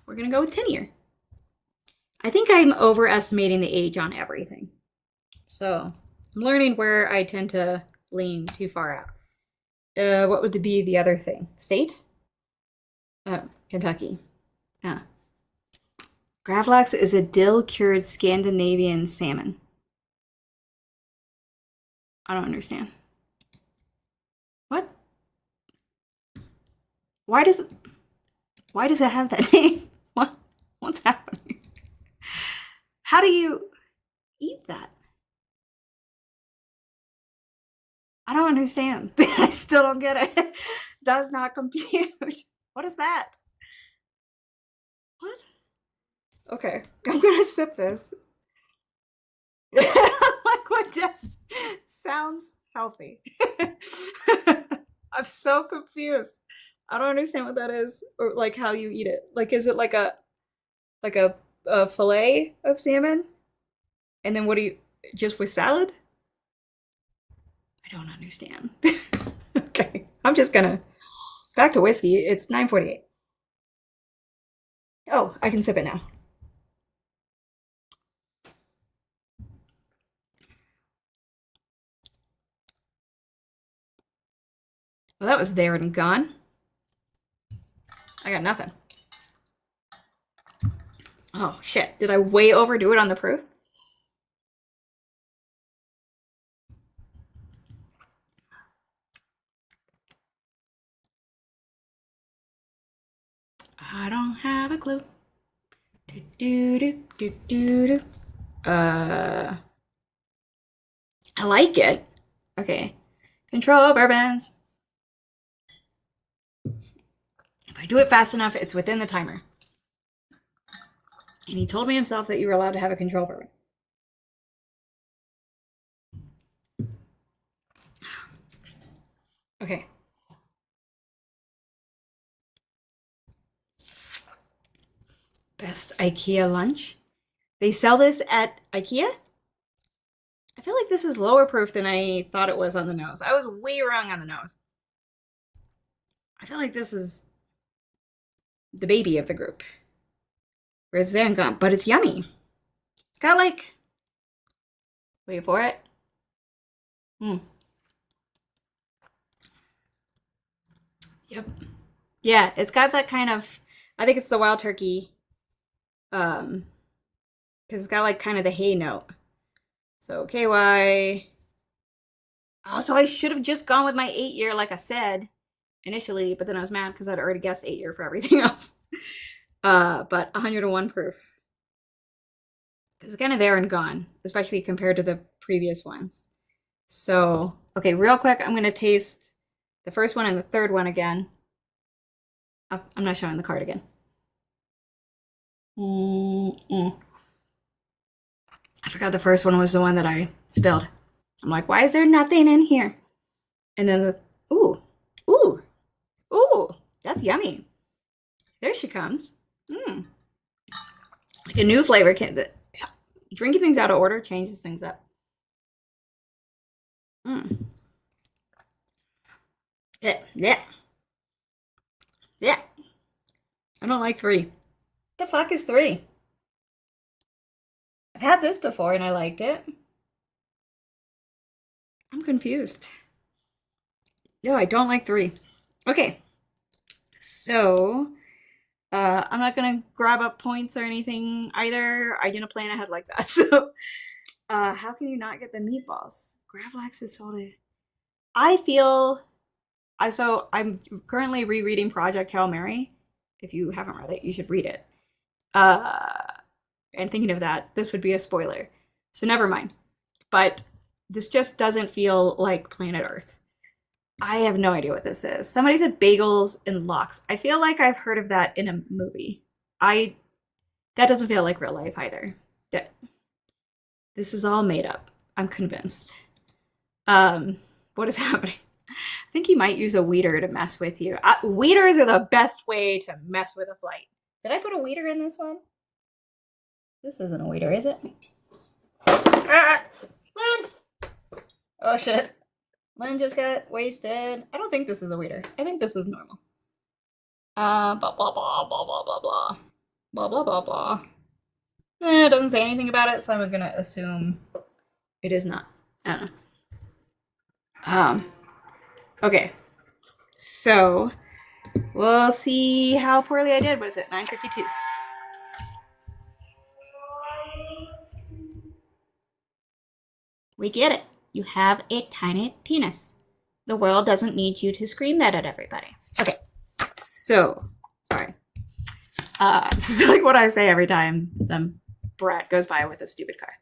A: we're gonna go with 10 year. I think I'm overestimating the age on everything. So I'm learning where I tend to lean too far out. What would be the other thing? State? Kentucky. Ah. Gravlax is a dill-cured Scandinavian salmon. I don't understand. What? Why does it? Why does it have that name? What? What's happening? How do you eat that? I don't understand. I still don't get it. Does not compute. What is that? What? Okay, I'm gonna sip this. Like what just sounds healthy. I'm so confused. I don't understand what that is or like how you eat it. Like is it like a fillet of salmon? And then what do you just with salad? I don't understand. Okay. I'm just gonna back to whiskey. It's 9:48. Oh, I can sip it now. Well, that was there and gone. I got nothing. Oh shit. Did I way overdo it on the proof? I don't have a clue. Do, do, do, do, do, do. I like it. Okay. Control bourbons. If I do it fast enough, it's within the timer. And he told me himself that you were allowed to have a control bourbon. Okay. Best IKEA lunch. They sell this at IKEA? I feel like this is lower proof than I thought it was on the nose. I was way wrong on the nose. I feel like this is the baby of the group. Where's Zangon? But it's yummy. It's got like, wait for it. Mm. Yep. Yeah, it's got that kind of, I think it's the wild turkey, um, because it's got like kind of the hay note. So KY. Oh, so I should have just gone with my 8 year, like I said initially, but then I was mad because I'd already guessed 8 year for everything else. But 101 proof. Because it's kind of there and gone, especially compared to the previous ones. So, okay, real quick, I'm gonna taste the first one and the third one again. Oh, I'm not showing the card again. Mm-mm. I forgot the first one was the one that I spilled. I'm like, why is there nothing in here? And then the, ooh, ooh, ooh, that's yummy. There she comes. Mm. Like a new flavor. Drinking things out of order changes things up. Mm. Yeah, yeah, yeah. I don't like three. The fuck is three? I've had this before and I liked it. I'm confused. No, I don't like three. Okay, so I'm not gonna grab up points or anything either. I didn't plan ahead like that. So how can you not get the meatballs? Gravlax is soda. I feel I'm currently rereading Project Hail Mary. If you haven't read it, you should read it. Uh and thinking of that, this would be a spoiler. So never mind. But this just doesn't feel like planet Earth. I have no idea what this is. Somebody said bagels and lox. I feel like I've heard of that in a movie. I That doesn't feel like real life either. That This is all made up. I'm convinced. Um, what is happening? I think he might use a weeder to mess with you. Weeders are the best way to mess with a flight. Did I put a weeder in this one? This isn't a weeder, is it? Ah! Lynn! Oh shit. Lynn just got wasted. I don't think this is a weeder. I think this is normal. Blah blah blah blah blah blah blah. Blah blah blah blah. It doesn't say anything about it, so I'm gonna assume it is not. I don't know. Okay. So we'll see how poorly I did. What is it? 952. We get it. You have a tiny penis. The world doesn't need you to scream that at everybody. Okay. So, sorry. This is like what I say every time some brat goes by with a stupid car.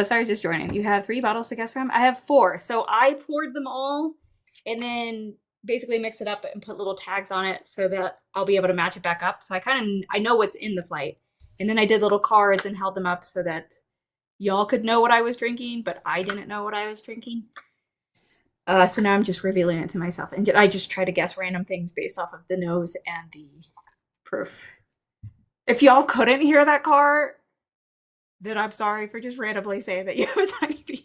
A: Sorry, just joining. You have 3 bottles to guess from? I have 4. So I poured them all and then basically mix it up and put little tags on it so that I'll be able to match it back up. So I know what's in the flight. And then I did little cards and held them up so that y'all could know what I was drinking, but I didn't know what I was drinking. So now I'm just revealing it to myself. And I just try to guess random things based off of the nose and the proof. If y'all couldn't hear that car, then I'm sorry for just randomly saying that you have a tiny penis.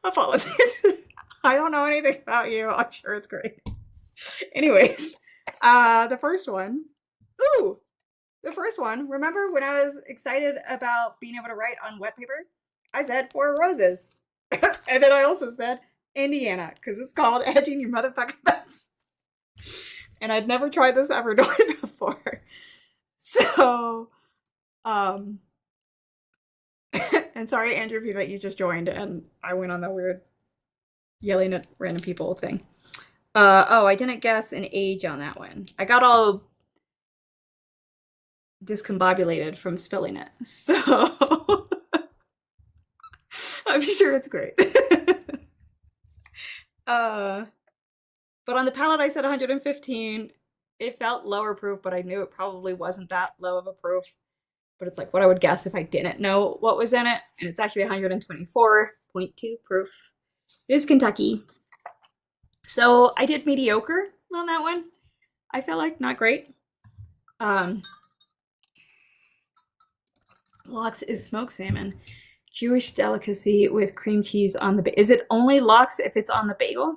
A: Apologies. I don't know anything about you. I'm sure it's great. Anyways, the first one. Ooh, the first one. Remember when I was excited about being able to write on wet paper? I said 4 roses. And then I also said Indiana, because it's called Edging Your Motherfucking Bets. And I'd never tried this ever doing it before. So, and sorry, Andrew, that you just joined and I went on that weird yelling at random people thing. Oh, I didn't guess an age on that one. I got all discombobulated from spilling it. So, I'm sure it's great. But on the palette, I said 115. It felt lower proof, but I knew it probably wasn't that low of a proof. But it's like what I would guess if I didn't know what was in it. And it's actually 124.2 proof. It is Kentucky. So I did mediocre on that one. I feel like not great. Lox is smoked salmon. Jewish delicacy with cream cheese on the bagel. Is it only lox if it's on the bagel?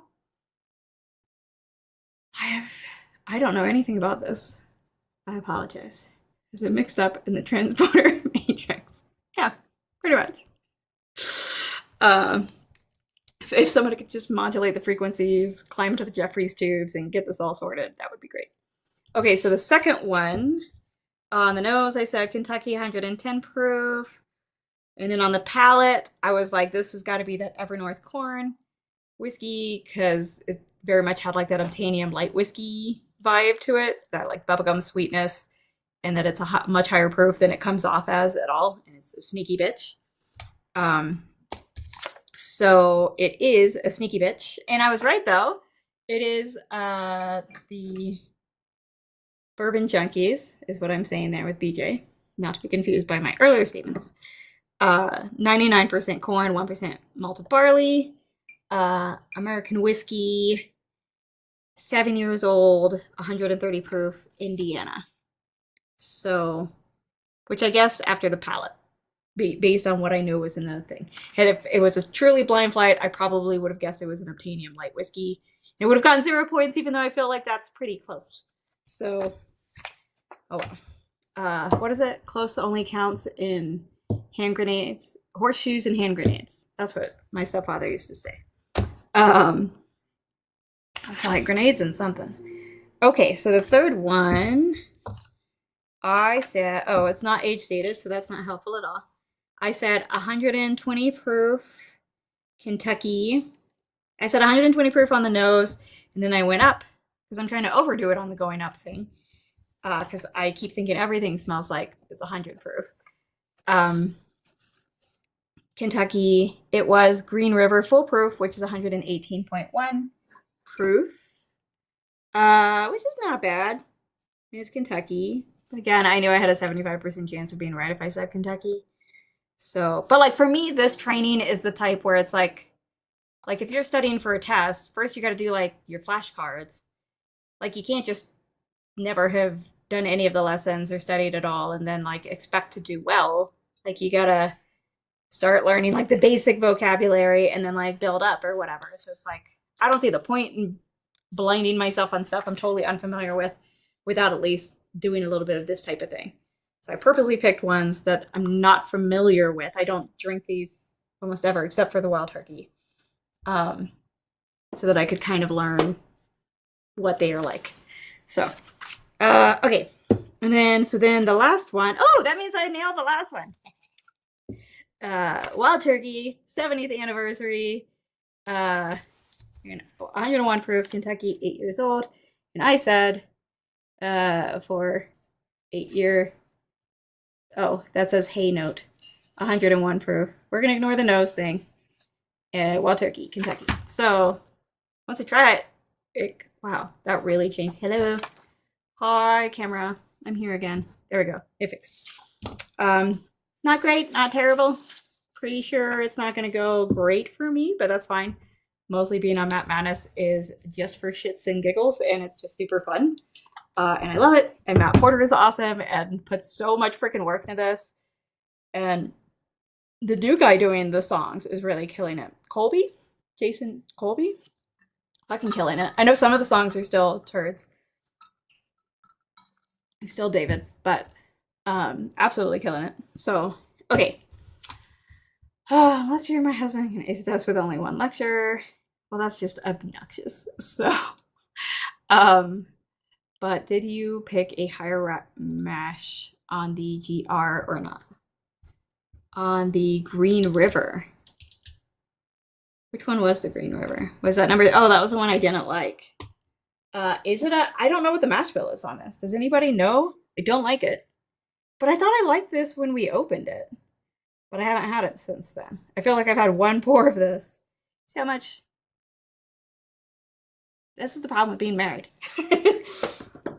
A: I don't know anything about this. I apologize. It's been mixed up in the transporter matrix. Yeah, pretty much. If somebody could just modulate the frequencies, climb to the Jeffries tubes, and get this all sorted, that would be great. Okay, so the second one, on the nose, I said Kentucky 110 proof. And then on the palate, I was like, this has got to be that Evernorth corn whiskey, because it very much had like that Obtainium light whiskey vibe to it, that like bubblegum sweetness, and that it's a much higher proof than it comes off as at all. And it's a sneaky bitch. So it is a sneaky bitch. And I was right, though. It is the Bourbon Junkies, is what I'm saying there with BJ. Not to be confused by my earlier statements. 99% corn, 1% malted barley. American whiskey, 7 years old, 130 proof, Indiana. So, which I guess after the palate, based on what I knew was in the thing. And if it was a truly blind flight, I probably would have guessed it was an Obtainium light whiskey. It would have gotten 0 points, even though I feel like that's pretty close. So, oh well. What is it? Close only counts in hand grenades, horseshoes and hand grenades. That's what my stepfather used to say. I was like, grenades and something. Okay, so the third one, I said, oh, it's not age stated, so that's not helpful at all. I said 120 proof Kentucky. I said 120 proof on the nose, and then I went up, because I'm trying to overdo it on the going up thing. because I keep thinking everything smells like it's 100 proof. Um, Kentucky, it was Green River Full Proof, which is 118.1 proof, which is not bad. It's Kentucky. But again, I knew I had a 75% chance of being right if I said Kentucky. So, but like for me, this training is the type where it's like if you're studying for a test, first you got to do like your flashcards. Like you can't just never have done any of the lessons or studied at all and then like expect to do well. Like you gotta start learning like the basic vocabulary and then like build up or whatever. So it's like I don't see the point in blinding myself on stuff I'm totally unfamiliar with without at least doing a little bit of this type of thing. So I purposely picked ones that I'm not familiar with. I don't drink these almost ever except for the wild turkey. Um, so that I could kind of learn what they are like. So, okay. And then, so then the last one, oh, that means I nailed the last one. Wild turkey, 70th anniversary, 101 proof, Kentucky, 8 years old. And I said, for 8-year, oh, that says hay note, 101 proof. We're going to ignore the nose thing. Wild turkey, Kentucky. So once I try it, wow, that really changed. Hello. Hi, camera. I'm here again. There we go. It fixed. Not great, not terrible. Pretty sure it's not going to go great for me, but that's fine. Mostly being on Matt Madness is just for shits and giggles, and it's just super fun. And I love it. And Matt Porter is awesome and puts so much freaking work into this. And the new guy doing the songs is really killing it. Colby? Jason Colby? Fucking killing it. I know some of the songs are still turds. Still David, but absolutely killing it. So, okay. Last year my husband can ace a test with only one lecture. Well, that's just obnoxious. So, but did you pick a higher mash on the GR or not? On the Green River. Which one was the Green River? Was that number? Oh, that was the one I didn't like. Is it I don't know what the mash bill is on this. Does anybody know? I don't like it. But I thought I liked this when we opened it. But I haven't had it since then. I feel like I've had one pour of this. See how much? This is the problem with being married.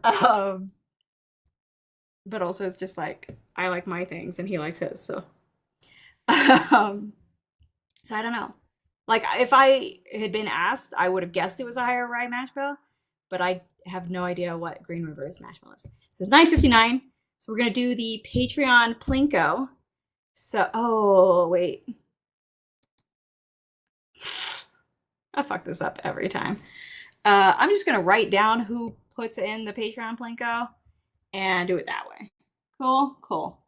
A: But also it's just like, I like my things and he likes his, so. So I don't know. Like, if I had been asked, I would have guessed it was a higher rye mash bill, but I have no idea what Green River's mash bill is. So it's $9.59. So we're gonna do the Patreon Plinko. So, oh wait, I fuck this up every time. I'm just gonna write down who puts in the Patreon Plinko and do it that way. Cool.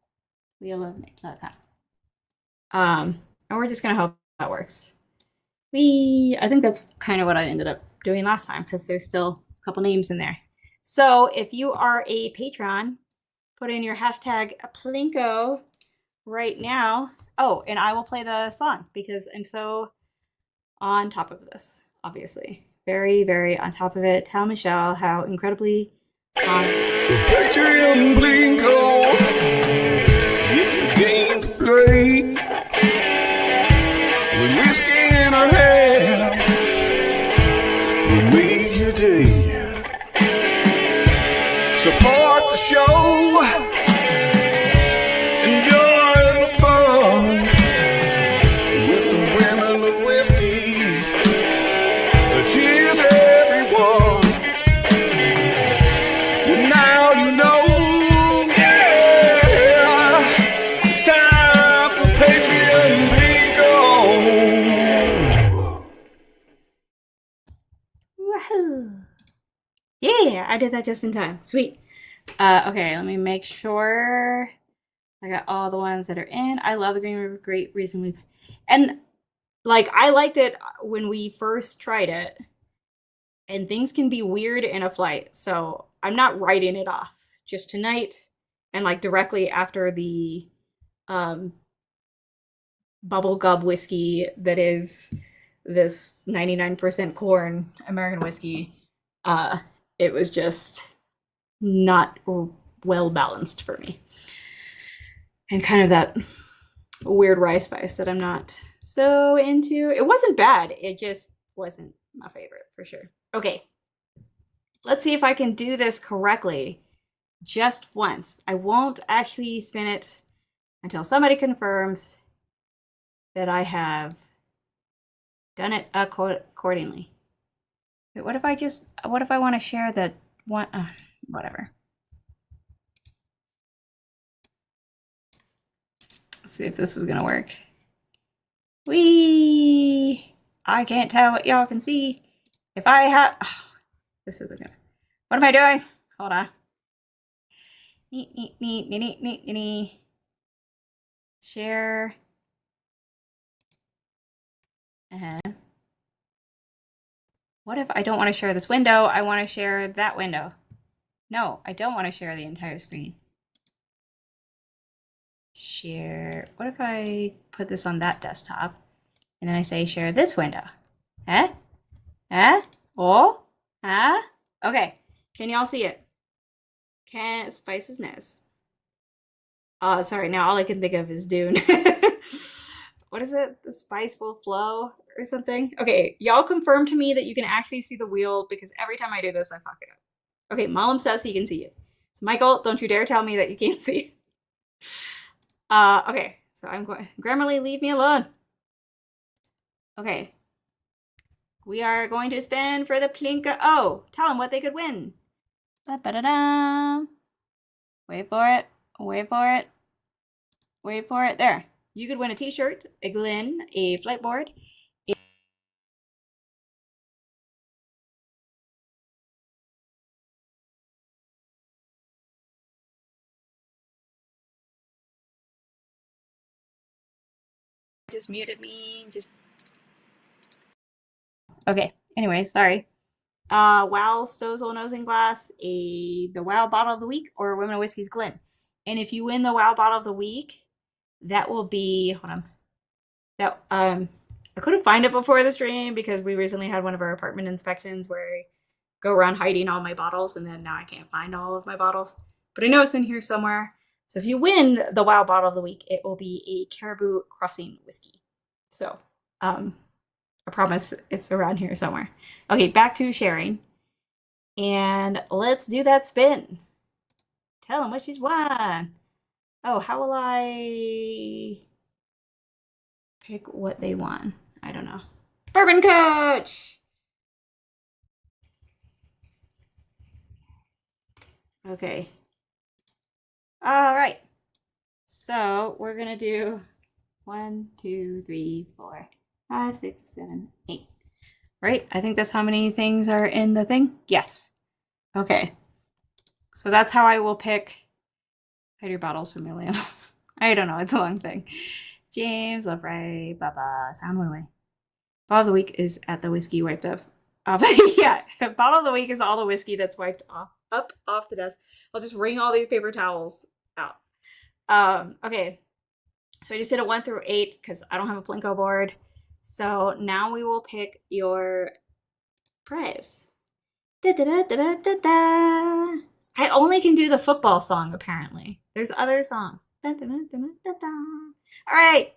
A: LeoLoveNames.com. And we're just gonna hope that works. I think that's kind of what I ended up doing last time because there's still a couple names in there. So if you are a patron, put in your hashtag Plinko right now. Oh, and I will play the song because I'm so on top of this, obviously. Very, very on top of it. Tell Michelle how incredibly on
B: Patreon Plinko, it's a game to play. With whiskey in our hands, we make your day. Support the show, enjoy the fun with the women of whiskeys. Cheers, everyone. Now you know, yeah, it's time for Patreon Plinko.
A: Woohoo! Yeah, I did that just in time. Sweet. Okay, let me make sure I got all the ones that are in. I love the Green River. Great reason and like I liked it when we first tried it, and things can be weird in a flight. So I'm not writing it off. Just tonight and like directly after the bubble gub whiskey that is this 99% corn American whiskey. It was just not well balanced for me. And kind of that weird rye spice that I'm not so into. It wasn't bad, it just wasn't my favorite for sure. Okay, let's see if I can do this correctly just once. I won't actually spin it until somebody confirms that I have done it accordingly. Wait, what if I want to share that one? Whatever. Let's see if this is gonna work. Whee! I can't tell what y'all can see. If I have, oh, this isn't gonna. What am I doing? Hold on. Neat. Share. What if I don't want to share this window? I want to share that window. No, I don't want to share the entire screen. Share. What if I put this on that desktop and then I say share this window? Eh? Eh? Oh? Ah? Okay. Can y'all see it? Can Spice's Nest. Oh, sorry. Now all I can think of is Dune. What is it? The spice will flow or something? Okay, y'all confirm to me that you can actually see the wheel because every time I do this, I fuck it up. Okay, Malam says he can see it. So Michael, don't you dare tell me that you can't see it. Okay, so I'm going. Grammarly, leave me alone. Okay. We are going to spin for the Plinka. Oh, tell them what they could win. Ba-ba-da-da. Wait for it. Wait for it. Wait for it. There. You could win a t-shirt, a Glen, a flight board. Just muted me. Okay. Anyway, sorry. Wow Stozel Nosing Glass, the Wow Bottle of the Week, or Women of Whiskey's Glen. And if you win the Wow Bottle of the Week, that will be, hold on. That I couldn't find it before the stream because we recently had one of our apartment inspections where I go around hiding all my bottles and then now I can't find all of my bottles. But I know it's in here somewhere. So if you win the Wow Bottle of the Week, it will be a Caribou Crossing whiskey. So I promise it's around here somewhere. Okay, back to sharing. And let's do that spin. Tell them what she's won. Oh, how will I pick what they won? I don't know. Bourbon Coach! Okay. All right. So we're going to do 1, 2, 3, 4, 5, 6, 7, 8. Right? I think that's how many things are in the thing. Yes. Okay. So that's how I will pick. Hide your bottles from William. I don't know. It's a long thing. James, Love Ray, Baba, Sound One Way. Bottle of the Week is at the whiskey wiped up. Yeah, Bottle of the Week is all the whiskey that's wiped off the desk. I'll just wring all these paper towels out. Okay. So I just did a 1 through 8 because I don't have a Plinko board. So now we will pick your prize. Da, da, da, da, da, da. I only can do the football song, apparently. There's other songs. Da, da, da, da, da, da. All right.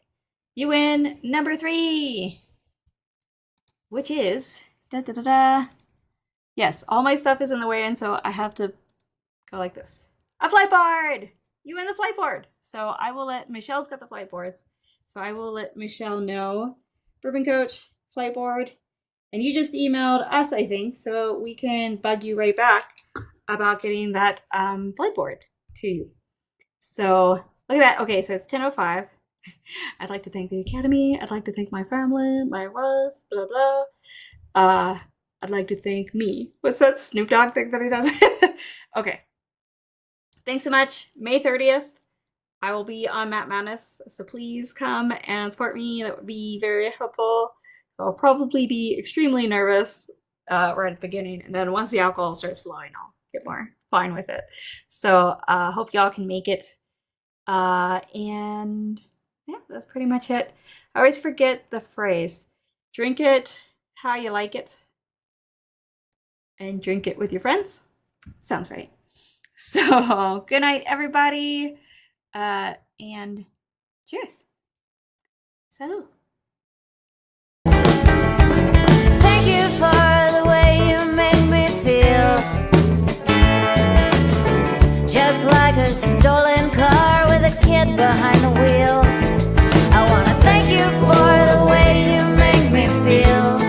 A: You win number 3, which is da, da, da, da. Yes, all my stuff is in the way, and so I have to go like this. A flight board! You win the flight board! So I will let, Michelle's got the flight boards, so I will let Michelle know. Bourbon Coach, flight board, and you just emailed us, I think, so we can bug you right back about getting that flight board to you. So look at that. Okay, so it's 10:05. I'd like to thank the Academy. I'd like to thank my family, my wife, blah, blah. I'd like to thank me. What's that Snoop Dogg thing that he does? Okay. Thanks so much. May 30th, I will be on Matt Madness, so please come and support me. That would be very helpful. So I'll probably be extremely nervous right at the beginning, and then once the alcohol starts flowing, I'll get more fine with it. So hope y'all can make it. And yeah, that's pretty much it. I always forget the phrase. Drink it how you like it. And drink it with your friends. Sounds right. So good night, everybody. And cheers. Salut.
C: Thank you for the way you make me feel. Just like a stolen car with a kid behind the wheel. I wanna thank you for the way you make me feel.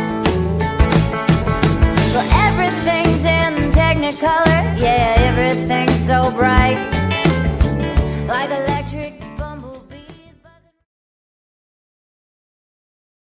C: Well, everything's in Technicolor, yeah, everything's so bright.